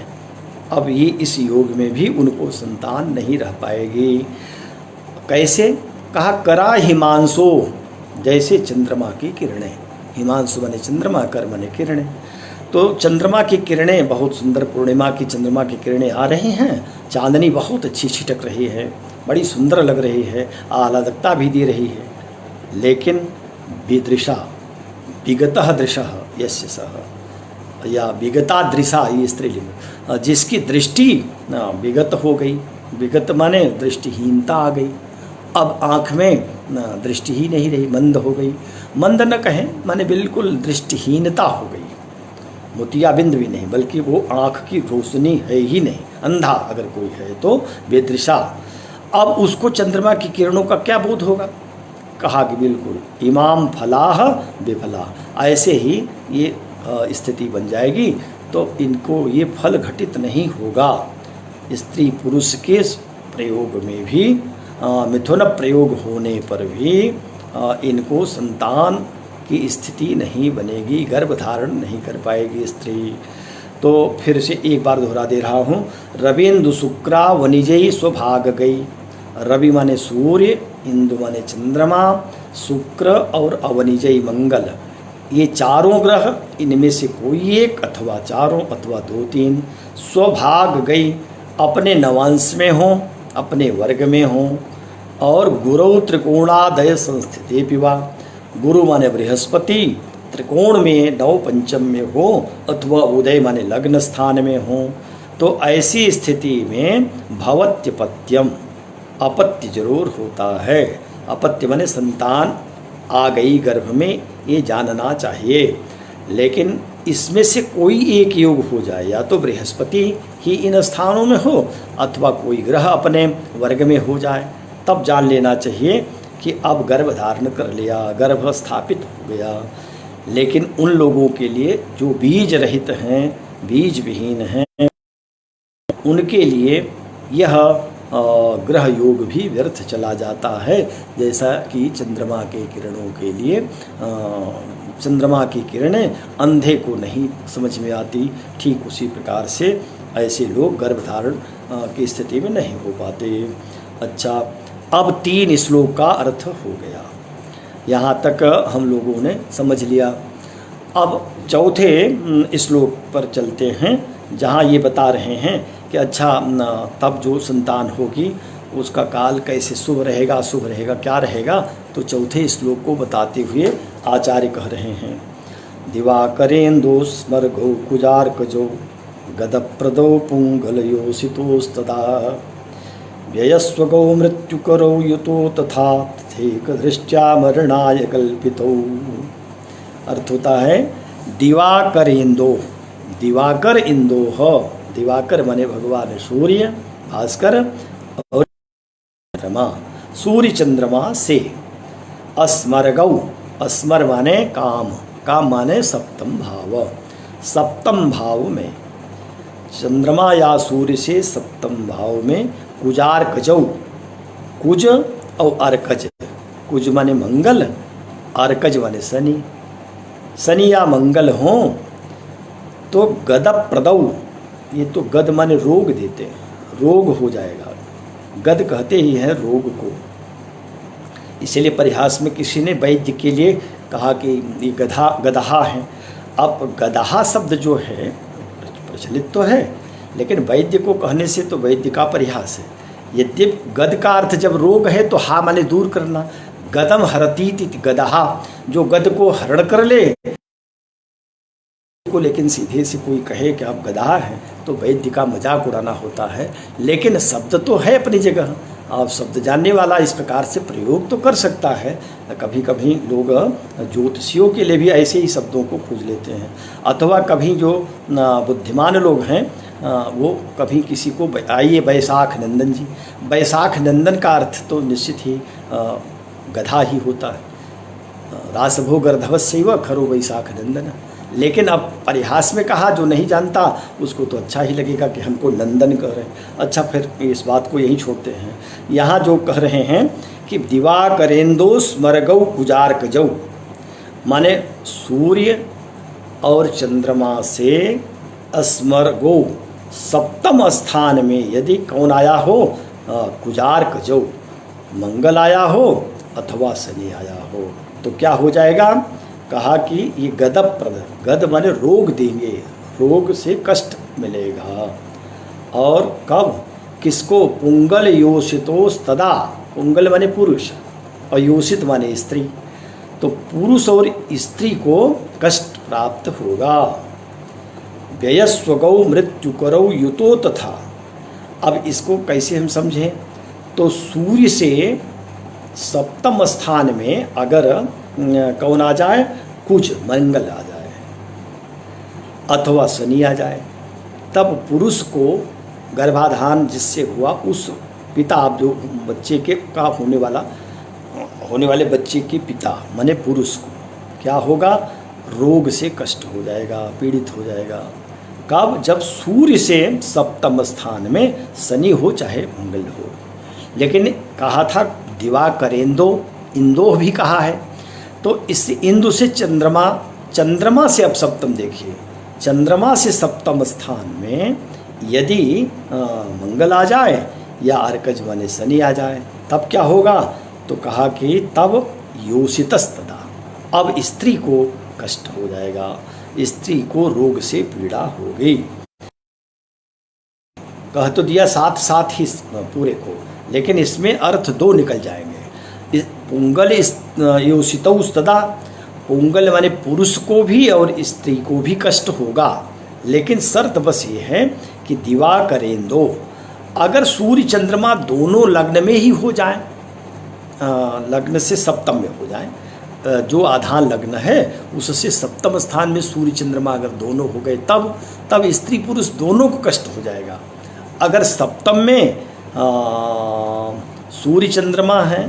अब ये इस योग में भी उनको संतान नहीं रह पाएगी। कैसे? कहा करा हिमांशो, जैसे चंद्रमा की किरणें, हिमांशु माने चंद्रमा, कर माने किरणें, तो चंद्रमा की किरणें बहुत सुंदर, पूर्णिमा की चंद्रमा की किरणें आ रही हैं, चांदनी बहुत अच्छी छिटक रही है, बड़ी सुंदर लग रही है, आह्लादकता भी दे रही है, लेकिन विदृशा, विगतः दृशः यस्य सः, या विगता दृशा, ये स्त्रीलिंग, जिसकी दृष्टि विगत हो गई, विगत माने दृष्टिहीनता आ गई, अब आँख में दृष्टि ही नहीं रही, मंद हो गई, मंद न कहें माने बिल्कुल दृष्टिहीनता हो गई, मोतियाबिंद भी नहीं, बल्कि वो आँख की रोशनी है ही नहीं, अंधा अगर कोई है तो बेदृशा। अब उसको चंद्रमा की किरणों का क्या बोध होगा? कहा कि बिल्कुल इमाम फलाह विफला, ऐसे ही ये स्थिति बन जाएगी तो इनको ये फल घटित नहीं होगा। स्त्री पुरुष के प्रयोग में भी मिथुन प्रयोग होने पर भी इनको संतान की स्थिति नहीं बनेगी, गर्भ धारण नहीं कर पाएगी स्त्री। तो फिर से एक बार दोहरा दे रहा हूँ। रविंदु शुक्रा वनिजयी स्वभाग गई। रवि माने सूर्य, इंदु माने चंद्रमा, शुक्र और अवनिजयी मंगल, ये चारों ग्रह, इनमें से कोई एक अथवा चारों अथवा दो तीन स्वभाग गई, अपने नवांश में हों, अपने वर्ग में हों। और गुरु त्रिकोणादय संस्थिते पिवा, गुरु माने बृहस्पति त्रिकोण में नव पंचम में हो अथवा उदय माने लग्न स्थान में हो, तो ऐसी स्थिति में भवत्यपत्यम, अपत्य जरूर होता है। अपत्य माने संतान आ गई गर्भ में, ये जानना चाहिए। लेकिन इसमें से कोई एक योग हो जाए, या तो बृहस्पति ही इन स्थानों में हो अथवा कोई ग्रह अपने वर्ग में हो जाए, तब जान लेना चाहिए कि अब गर्भ धारण कर लिया, गर्भ स्थापित हो गया। लेकिन उन लोगों के लिए जो बीज रहित हैं, बीज विहीन हैं, उनके लिए यह ग्रह योग भी व्यर्थ चला जाता है। जैसा कि चंद्रमा के किरणों के लिए चंद्रमा की किरणें अंधे को नहीं समझ में आती, ठीक उसी प्रकार से ऐसे लोग गर्भधारण की स्थिति में नहीं हो पाते। अच्छा, अब 3 श्लोक का अर्थ हो गया, यहाँ तक हम लोगों ने समझ लिया। अब चौथे श्लोक पर चलते हैं, जहाँ ये बता रहे हैं कि अच्छा तब जो संतान होगी उसका काल कैसे शुभ रहेगा अशुभ रहेगा क्या रहेगा। तो चौथे श्लोक को बताते हुए आचार्य कह रहे हैं, दिवाकरेन्दु स्मर्गो कुजार्कजो गदप्रदो पुंगलयोसितोस्तदा व्ययस्वगो मृत्युकरो युतो तथा तथेक दृष्ट्या मरणाय कल्पितो। अर्थ होता है दिवाकर इंदो, दिवाकर इंदोह, दिवाकर माने भगवान सूर्य भास्कर, और चंद्रमा सूर्य चंद्रमा से, अस्मरगौ, अस्मर माने काम, काम माने सप्तम भाव, सप्तम भाव में चंद्रमा या सूर्य से सप्तम भाव में कुजार्कजौ, कुज और अर्कज, कुज माने मंगल, अर्कज माने शनि, शनि या मंगल हों तो गदप्रदौ, ये तो गद माने रोग देते हैं, रोग हो जाएगा, गद कहते ही हैं रोग को। इसीलिए परिहास में किसी ने वैद्य के लिए कहा कि ये गधा गदहा है। अब गदहा शब्द जो है प्रचलित तो है, लेकिन वैद्य को कहने से तो वैद्य का परिहास है। यद्यपि गद का अर्थ जब रोग है तो हा माने दूर करना, गदम हरतीति गदहा, जो गद को हरण कर ले को, लेकिन सीधे से कोई कहे कि आप गधा हैं तो वैद्य का मजाक उड़ाना होता है। लेकिन शब्द तो है अपनी जगह, आप शब्द जानने वाला इस प्रकार से प्रयोग तो कर सकता है। कभी कभी लोग ज्योतिषियों के लिए भी ऐसे ही शब्दों को खोज लेते हैं, अथवा कभी जो बुद्धिमान लोग हैं वो कभी किसी को, आइए वैशाख नंदन जी, वैशाख नंदन का अर्थ तो निश्चित ही गधा ही होता है, रासभो गर्धवस्यैव खरो वैशाख नंदन। लेकिन अब परिहास में कहा, जो नहीं जानता उसको तो अच्छा ही लगेगा कि हमको नंदन कह रहे हैं। अच्छा, फिर इस बात को यहीं छोड़ते हैं। यहाँ जो कह रहे हैं कि दिवाकरेन्दो स्मरगौ कुजार्कजौ, माने सूर्य और चंद्रमा से स्मरगो सप्तम स्थान में यदि कौन आया हो, कुजार्कजौ, मंगल आया हो अथवा शनि आया हो, तो क्या हो जाएगा। कहा कि ये गदप्रद, गद माने रोग देंगे, रोग से कष्ट मिलेगा। और कब, किसको, पुंगल योषितोस तदा, पुंगल माने पुरुष और योषित माने स्त्री, तो पुरुष और स्त्री को कष्ट प्राप्त होगा। व्ययस्वगौ मृत्युकरौ युतो तथा। अब इसको कैसे हम समझें, तो सूर्य से सप्तम स्थान में अगर कौन आ जाए, कुछ मंगल आ जाए अथवा शनि आ जाए, तब पुरुष को गर्भाधान जिससे हुआ उस पिता, जो बच्चे के का होने वाले बच्चे के पिता माने पुरुष को क्या होगा, रोग से कष्ट हो जाएगा, पीड़ित हो जाएगा, कब? जब सूर्य से सप्तम स्थान में शनि हो चाहे मंगल हो। लेकिन कहा था दिवाकरेंदो, इंदो भी कहा है, तो इस इंदु से चंद्रमा, चंद्रमा से अब सप्तम देखिए, चंद्रमा से सप्तम स्थान में यदि मंगल आ जाए या अर्कज माने शनि आ जाए, तब क्या होगा? तो कहा कि तब योषितस्तदा, अब स्त्री को कष्ट हो जाएगा, स्त्री को रोग से पीड़ा होगी। कह तो दिया साथ साथ ही पूरे को, लेकिन इसमें अर्थ दो निकल जाएंगे। पुंगल योषितस्तदा, पुंगल माने पुरुष को भी और स्त्री को भी कष्ट होगा, लेकिन शर्त बस ये है कि दिवाकरेंदो, अगर सूर्य चंद्रमा दोनों लग्न में ही हो जाए, लग्न से सप्तम में हो जाए, जो आधान लग्न है उससे सप्तम स्थान में सूर्य चंद्रमा अगर दोनों हो गए, तब स्त्री पुरुष दोनों को कष्ट हो जाएगा। अगर सप्तम में सूर्य चंद्रमा है,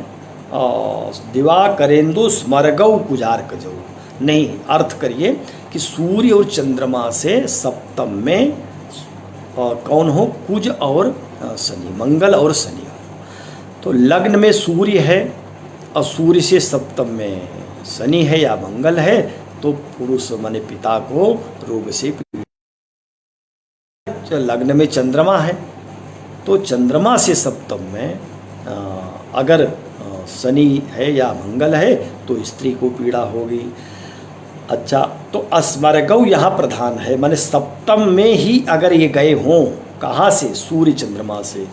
दिवाकरेंदो स्मरगौ कुजार्कजौ, नहीं, अर्थ करिए कि सूर्य और चंद्रमा से सप्तम में कौन हो? कुज और शनि, मंगल और शनि हो। तो लग्न में सूर्य है और सूर्य से सप्तम में शनि है या मंगल है, तो पुरुष माने पिता को रोग से पीड़ित। लग्न में चंद्रमा है तो चंद्रमा से सप्तम में अगर शनि है या मंगल है तो स्त्री को पीड़ा होगी। अच्छा, तो अस्मरगौ यहाँ प्रधान है, माने सप्तम में ही अगर ये गए हों, कहाँ से? सूर्य चंद्रमा से।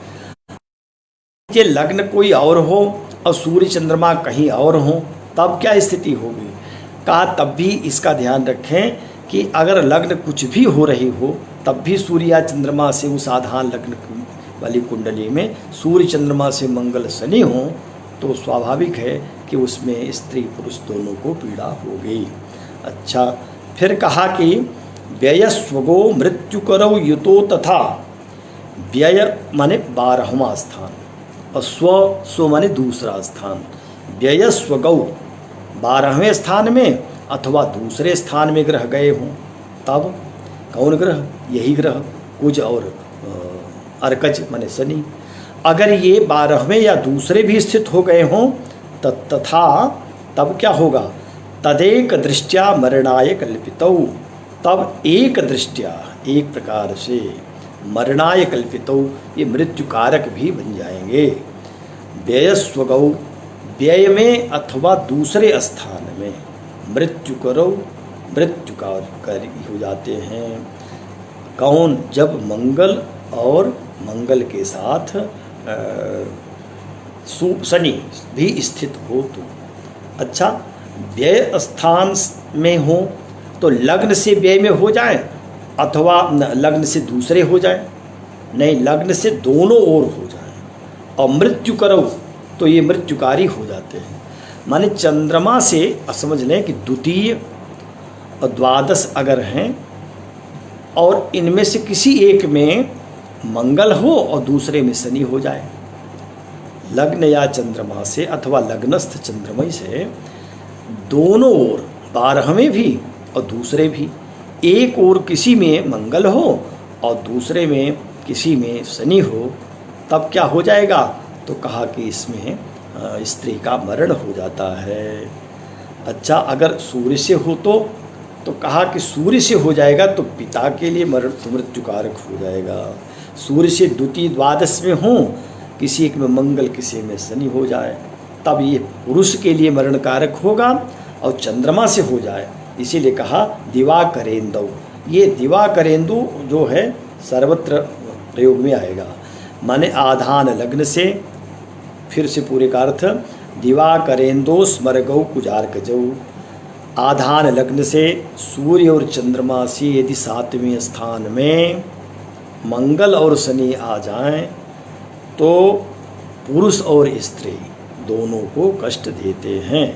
ये लग्न कोई और हो और सूर्य चंद्रमा कहीं और हो, तब क्या स्थिति होगी? कहा तब भी इसका ध्यान रखें कि अगर लग्न कुछ भी हो रही हो, तब भी सूर्य या चंद्रमा से उस आधान लग्न वाली कुंडली में सूर्य चंद्रमा से मंगल शनि हो, तो स्वाभाविक है कि उसमें स्त्री पुरुष दोनों को पीड़ा होगी। अच्छा, फिर कहा कि व्ययस्वगो मृत्युकरौ युतो तथा, व्यय माने 12वां स्थान और स्व माने दूसरा स्थान। व्ययस्वगौ 12वें स्थान में अथवा दूसरे स्थान में ग्रह गए हों, तब कौन ग्रह? यही ग्रह कुज और अर्कज माने शनि। अगर ये 12वें या दूसरे भी स्थित हो गए हों तथा, तब क्या होगा? तदेक दृष्टया मरणाय कल्पितौ, तब एक दृष्टया, एक प्रकार से मरणाय कल्पितौ, ये मृत्यु कारक भी बन जाएंगे। व्ययस्वगौ, व्यय में अथवा दूसरे स्थान में, मृत्यु करो, मृत्यु कारक हो जाते हैं। कौन? जब मंगल और मंगल के साथ शनि भी स्थित हो तो। अच्छा, व्यय स्थान में हो तो लग्न से व्यय में हो जाए अथवा लग्न से दूसरे हो जाए, नहीं, लग्न से दोनों ओर हो जाए। और मृत्यु करो तो ये मृत्युकारी हो जाते हैं, माने चंद्रमा से समझ लें कि द्वितीय और द्वादश अगर हैं और इनमें से किसी एक में मंगल हो और दूसरे में शनि हो जाए, लग्न या चंद्रमा से अथवा लग्नस्थ चंद्रमय से दोनों ओर, 12वें भी और दूसरे भी, एक ओर किसी में मंगल हो और दूसरे में किसी में शनि हो, तब क्या हो जाएगा? तो कहा कि इसमें स्त्री का मरण हो जाता है। अच्छा, अगर सूर्य से हो तो कहा कि सूर्य से हो जाएगा तो पिता के लिए मरण मृत्यु कारक हो जाएगा। सूर्य से द्वितीय द्वादश में हो, किसी एक में मंगल किसी में शनि हो जाए, तब ये पुरुष के लिए मरण कारक होगा। और चंद्रमा से हो जाए, इसीलिए कहा दिवाकरेंदौ। ये दिवाकरेंदु जो है सर्वत्र प्रयोग में आएगा, माने आधान लग्न से, फिर से पूरे का अर्थ दिवाकरेंदो स्मरगौ कुजार्कजौ, आधान लग्न से सूर्य और चंद्रमा से यदि 7वें स्थान में मंगल और शनि आ जाएं तो पुरुष और स्त्री दोनों को कष्ट देते हैं।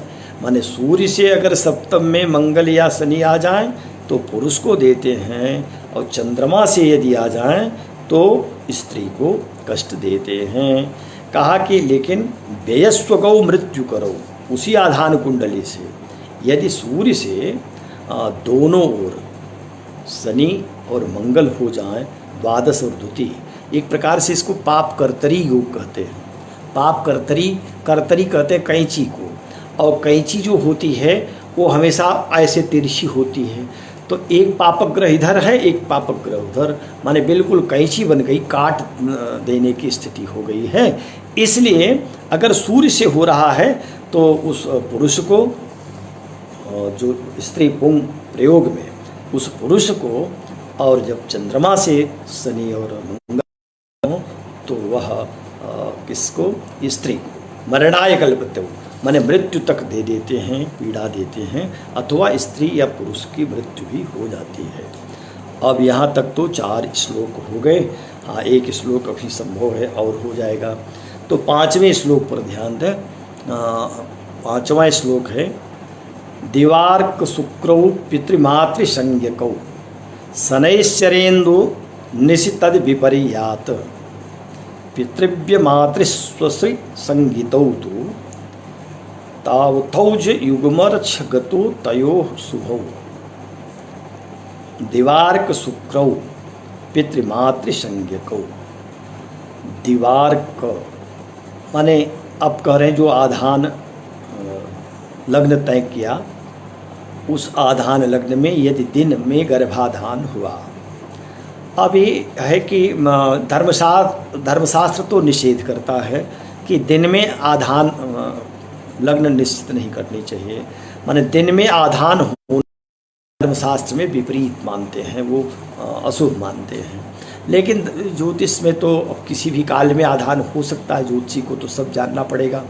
माने सूर्य से अगर सप्तम में मंगल या शनि आ जाएं तो पुरुष को देते हैं, और चंद्रमा से यदि आ जाएं तो स्त्री को कष्ट देते हैं। कहा कि लेकिन व्ययस्वगौ मृत्यु करो, उसी आधान कुंडली से यदि सूर्य से दोनों ओर शनि और मंगल हो जाएं द्वादश और द्वितीय। एक प्रकार से इसको पाप कर्तरी योग कहते हैं। पाप कर्तरी, कर्तरी कहते हैं कैंची को, और कैंची जो होती है वो हमेशा ऐसे तिरछी होती है। तो एक पापक ग्रह इधर है, एक पापक ग्रह उधर, माने बिल्कुल कैंची बन गई, काट देने की स्थिति हो गई है। इसलिए अगर सूर्य से हो रहा है तो उस पुरुष को, जो स्त्री पुंग प्रयोग में उस पुरुष को, और जब चंद्रमा से शनि और मंगल हो तो वह किसको, स्त्री को मरणाय कल्पते हो, माने मृत्यु तक दे देते हैं, पीड़ा देते हैं, अथवा स्त्री या पुरुष की मृत्यु भी हो जाती है। अब यहाँ तक तो 4 श्लोक हो गए। हाँ, एक श्लोक अभी संभव है और हो जाएगा। तो 5वें श्लोक पर ध्यान दें। 5वां श्लोक है दिवार्क शुक्रौ पितृमातृ संज्ञकौ शनैश्चरेन्दु निशितद विपर्यात पितृव्य मातृस्वश्री संगीतौ तु तावथौज युगमर्छ गतो तयोः शुभौ। दिवार्क शुक्रौ पितृमातृ संज्ञकौ। दिवार्क माने अब कह रहे हैं जो आधान लग्न तय किया, उस आधान लग्न में यदि दिन में गर्भाधान हुआ। अब ये है कि धर्मशास्त्र तो निषेध करता है कि दिन में आधान लग्न निश्चित नहीं करनी चाहिए, माने दिन में आधान होना धर्मशास्त्र में विपरीत मानते हैं, वो अशुभ मानते हैं। लेकिन ज्योतिष में तो किसी भी काल में आधान हो सकता है, ज्योतिषी को तो सब जानना पड़ेगा।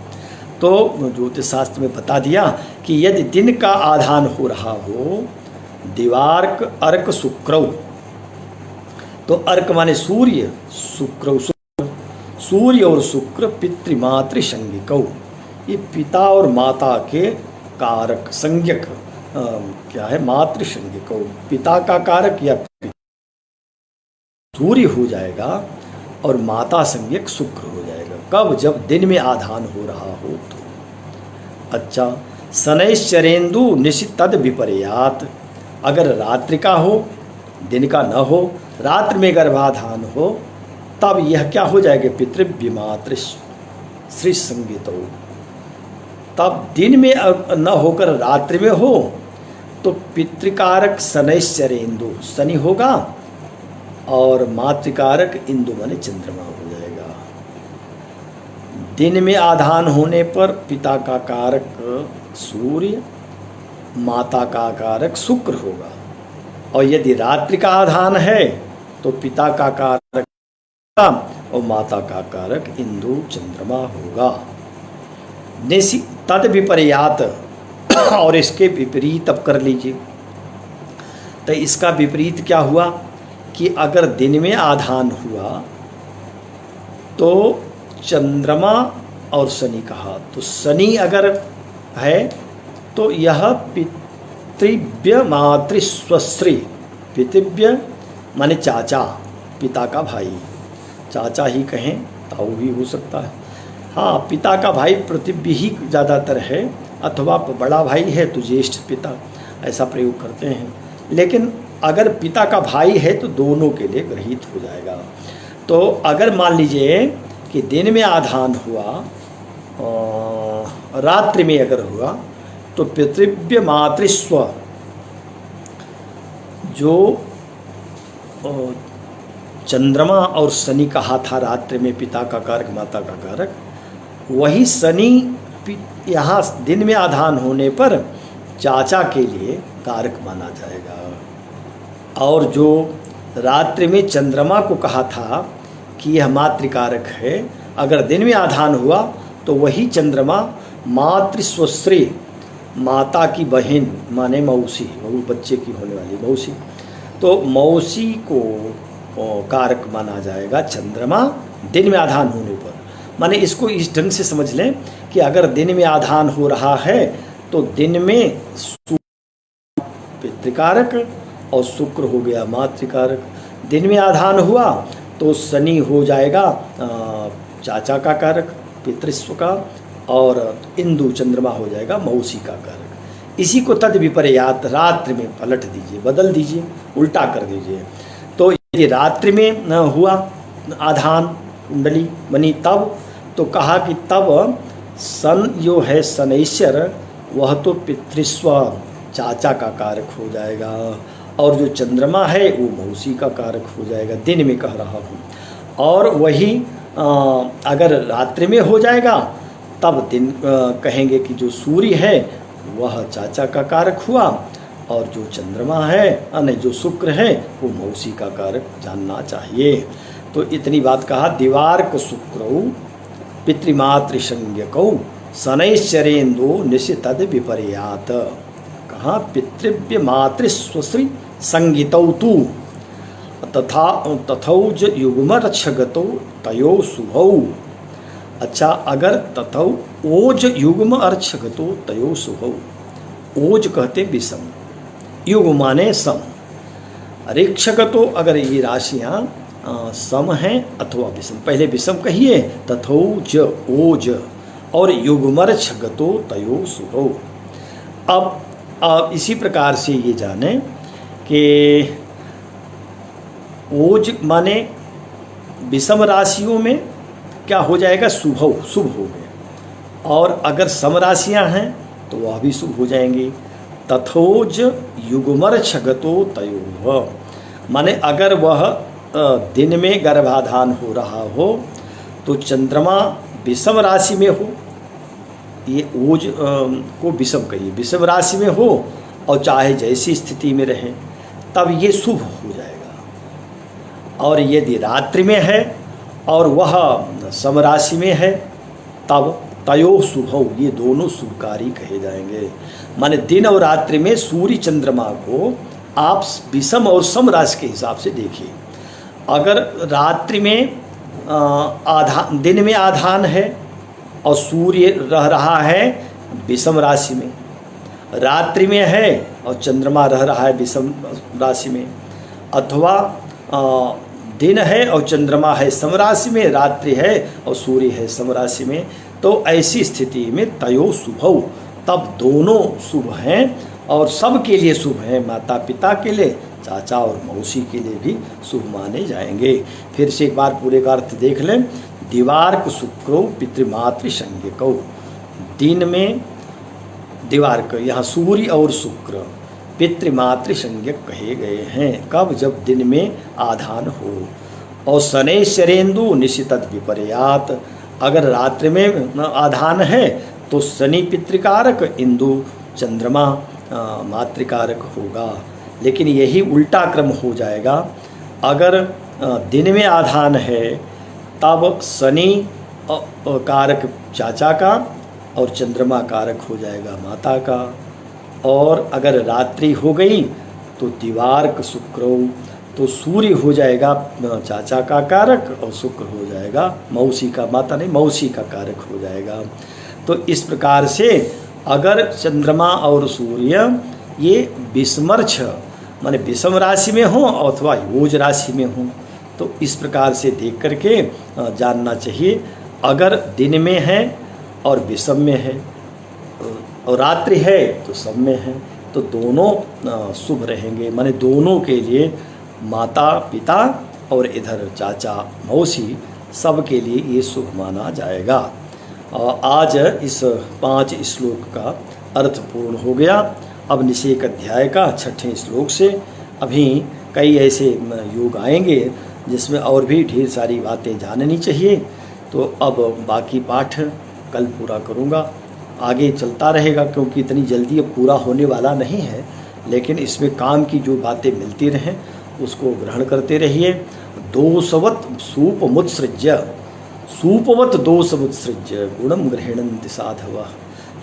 तो ज्योतिष शास्त्र में बता दिया कि यदि दिन का आधान हो रहा हो, दिवार्क अर्क शुक्रौ, तो अर्क माने सूर्य, शुक्रौ सूर्य और शुक्र पितृमातृ संज्ञकौ, ये पिता और माता के कारक संज्ञक क्या है, मातृ संज्ञकौ, पिता का कारक या सूर्य हो जाएगा और माता संज्ञक शुक्र हो जाएगा। कब? जब दिन में आधान हो रहा हो तो। अच्छा, शनैश्चरेन्दु निशितद विपर्यात, अगर रात्रि का हो, दिन का न हो, रात्रि में गर्भाधान हो, तब यह क्या हो जाएगा, पितृव्य मातृ श्री संगीतो। तब दिन में न होकर रात्रि में हो तो पितृकारक शनैश्चरेन्दु शनि होगा और मातृकारक इंदु माने चंद्रमा हो जाएगा। दिन में आधान होने पर पिता का कारक सूर्य, माता का कारक शुक्र होगा, और यदि रात्रि का आधान है तो पिता का कारक और माता का कारक इंदु चंद्रमा होगा। निशि तद विपर्यात, और इसके विपरीत अब कर लीजिए। तो इसका विपरीत क्या हुआ कि अगर दिन में आधान हुआ तो चंद्रमा और शनि कहा, तो शनि अगर है तो यह पितृव्य मातृस्वश्री, पितृव्य माने चाचा, पिता का भाई, चाचा ही कहें, ताऊ भी हो सकता है। हाँ, पिता का भाई पृथ्वी ही ज़्यादातर है, अथवा बड़ा भाई है तो ज्येष्ठ पिता, ऐसा प्रयोग करते हैं। लेकिन अगर पिता का भाई है तो दोनों के लिए ग्रहित हो जाएगा। तो अगर मान लीजिए कि दिन में आधान हुआ, रात्रि में अगर हुआ, तो पितृव्य मातृस्व, जो चंद्रमा और शनि कहा था रात्रि में पिता का कारक माता का कारक, वही शनि यहाँ दिन में आधान होने पर चाचा के लिए कारक माना जाएगा। और जो रात्रि में चंद्रमा को कहा था कि यह मातृकारक है, अगर दिन में आधान हुआ तो वही चंद्रमा मातृस्वश्री, माता की बहन माने मौसी, वो बच्चे की होने वाली मौसी, तो मौसी को कारक माना जाएगा चंद्रमा दिन में आधान होने पर। माने इसको इस ढंग से समझ लें कि अगर दिन में आधान हो रहा है तो दिन में पितृकारक और शुक्र हो गया मातृकारक। दिन में आधान हुआ तो शनि हो जाएगा चाचा का कारक पितृस्व का, और इंदु चंद्रमा हो जाएगा मौसी का कारक। इसी को तद विपर्यात रात्रि में पलट दीजिए, बदल दीजिए, उल्टा कर दीजिए। यदि रात्रि में हुआ आधान कुंडली बनी तब, तो कहा कि तब सन जो है शनैश्वर वह तो पितृस्व चाचा का कारक हो जाएगा, और जो चंद्रमा है वो मौसी का कारक हो जाएगा, दिन में कह रहा हूँ। और वही अगर रात्रि में हो जाएगा तब दिन कहेंगे कि जो सूर्य है वह चाचा का कारक हुआ, और जो चंद्रमा है नहीं जो शुक्र है वो मौसी का कारक जानना चाहिए। तो इतनी बात कहा। दिवार्क शुक्रौ पितृमातृसंज्ञकौ शनैश्चरेन्दो निशितद विपर्यात। कहाँ पितृव्य मातृस्वश्री संगीतौ तु तथौज युग्मरक्षगतौ तयो शुभौ। अच्छा, अगर तथौ ओज युग्म अर्क्षगतो तयो शुभौ। ओज कहते विषम, युग माने सम, ऋक्षगतो अगर ये राशियाँ सम हैं अथवा विषम, पहले विषम कहिए, तथौज ओज, और युग्मर्क्षगतो तयो शुभौ। अब इसी प्रकार से ये जाने कि ओज माने विषम राशियों में क्या हो जाएगा, शुभ हो गए, और अगर सम राशियाँ हैं तो वह भी शुभ हो जाएंगी। तथोज युग्मर्क्षगतो तयो, माने अगर वह दिन में गर्भाधान हो रहा हो तो चंद्रमा विषम राशि में हो, ये ओज को विषम कहिए, विषम राशि में हो और चाहे जैसी स्थिति में रहे तब ये शुभ हो जाएगा। और यदि रात्रि में है और वह सम राशि में है तब तयो शुभौ, ये दोनों शुभकारी कहे जाएंगे। माने दिन और रात्रि में सूर्य चंद्रमा को आप विषम और सम राशि के हिसाब से देखिए। अगर रात्रि में दिन में आधान है और सूर्य रह रहा है विषम राशि में, रात्रि में है और चंद्रमा रह रहा है विषम राशि में, अथवा दिन है और चंद्रमा है सम राशि में, रात्रि है और सूर्य है सम राशि में, तो ऐसी स्थिति में तयो शुभौ, तब दोनों शुभ हैं और सब के लिए शुभ हैं, माता पिता के लिए, चाचा और मौसी के लिए भी शुभ माने जाएंगे। फिर से एक बार पूरे का अर्थ देख लें। दिवार्क शुक्रो पितृमातृसंज्ञकौ, दिन में दिवार्क, यहाँ सूर्य और शुक्र पितृमातृसंज्ञक कहे गए हैं। कब? जब दिन में आधान हो। और शनैश्चरेन्दु निशितद विपर्यात, अगर रात्रि में आधान है तो शनि पितृकारक, इंदु चंद्रमा मातृकारक होगा। लेकिन यही उल्टा क्रम हो जाएगा। अगर दिन में आधान है तब शनि कारक चाचा का और चंद्रमा कारक हो जाएगा माता का, और अगर रात्रि हो गई तो दिवार्क शुक्रो, तो सूर्य हो जाएगा चाचा का कारक और शुक्र हो जाएगा मौसी का, माता नहीं मौसी का कारक हो जाएगा। तो इस प्रकार से अगर चंद्रमा और सूर्य ये विषमर्क्ष माने विषम राशि में हो अथवा योज राशि में हो, तो इस प्रकार से देख करके जानना चाहिए। अगर दिन में है और विषम में है और रात्रि है तो सब में है, तो दोनों शुभ रहेंगे। माने दोनों के लिए, माता पिता और इधर चाचा मौसी, सब के लिए ये शुभ माना जाएगा। आज इस 5 श्लोक का अर्थ पूर्ण हो गया। अब निषेक अध्याय का 6ठे श्लोक से अभी कई ऐसे योग आएंगे जिसमें और भी ढेर सारी बातें जाननी चाहिए। तो अब बाकी पाठ कल पूरा करूँगा, आगे चलता रहेगा, क्योंकि इतनी जल्दी अब पूरा होने वाला नहीं है, लेकिन इसमें काम की जो बातें मिलती रहें उसको ग्रहण करते रहिए। दोषवत सूपमुत्सृज्य, सूपवत दोषमुत्सृज्य गुणम गृह्णन्ति साधवः।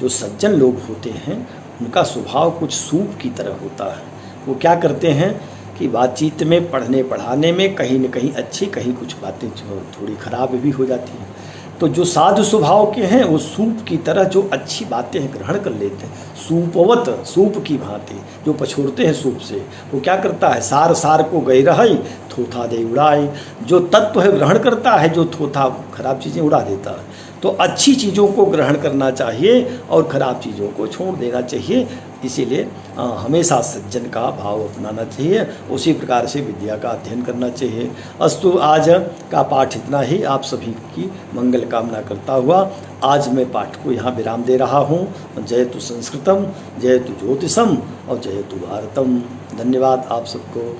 जो सज्जन लोग होते हैं उनका स्वभाव कुछ सूप की तरह होता है। वो क्या करते हैं कि बातचीत में, पढ़ने पढ़ाने में कहीं न कहीं अच्छी, कहीं कुछ बातें थोड़ी खराब भी हो जाती हैं। तो जो साधु स्वभाव के हैं वो सूप की तरह जो अच्छी बातें ग्रहण कर लेते हैं, सूपवत, सूप की भांति जो पछोड़ते हैं सूप से। वो क्या करता है, सार सार को गई रही थोथा दे उड़ाए। जो तत्व है ग्रहण करता है, जो थोथा खराब चीज़ें उड़ा देता है। तो अच्छी चीज़ों को ग्रहण करना चाहिए और खराब चीज़ों को छोड़ देना चाहिए। इसीलिए हमेशा सज्जन का भाव अपनाना चाहिए, उसी प्रकार से विद्या का अध्ययन करना चाहिए। अस्तु, आज का पाठ इतना ही। आप सभी की मंगल कामना करता हुआ आज मैं पाठ को यहाँ विराम दे रहा हूँ। जयतु संस्कृतम, जयतु ज्योतिषम और जयतु भारतम। धन्यवाद आप सबको।